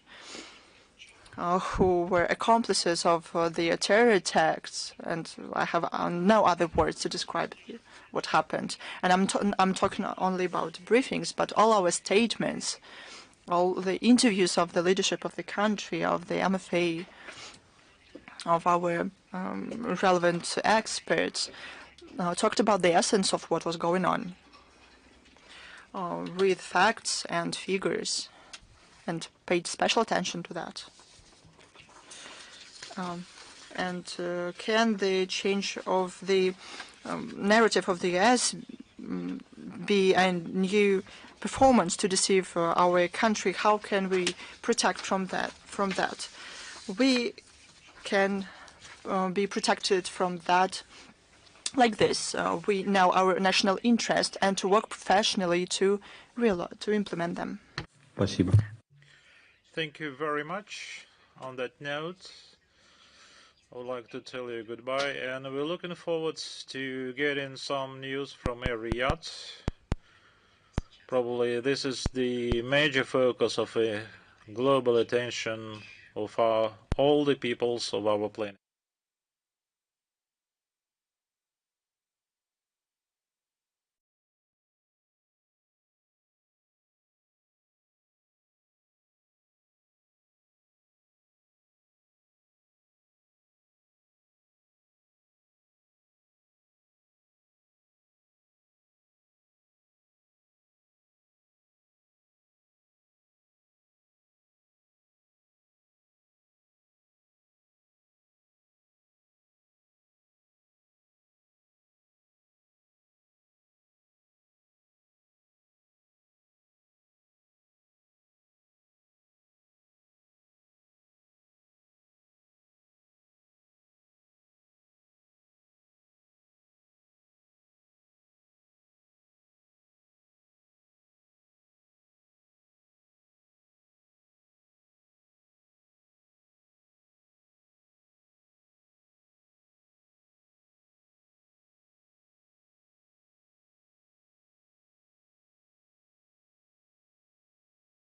who were accomplices of the terror attacks, and I have no other words to describe what happened. And I'm talking not only about briefings, but all our statements, all the interviews of the leadership of the country, of the MFA, of our relevant experts, talked about the essence of what was going on, with facts and figures, and paid special attention to that. Can the change of the narrative of the US be a new performance to deceive our country? How can we protect from that? We can be protected from that like this. We know our national interest and to work professionally to implement them. Спасибо. Thank you very much. On that note, I would like to tell you goodbye, and we're looking forward to getting some news from Riyadh. Probably this is the major focus of a global attention of all the peoples of our planet.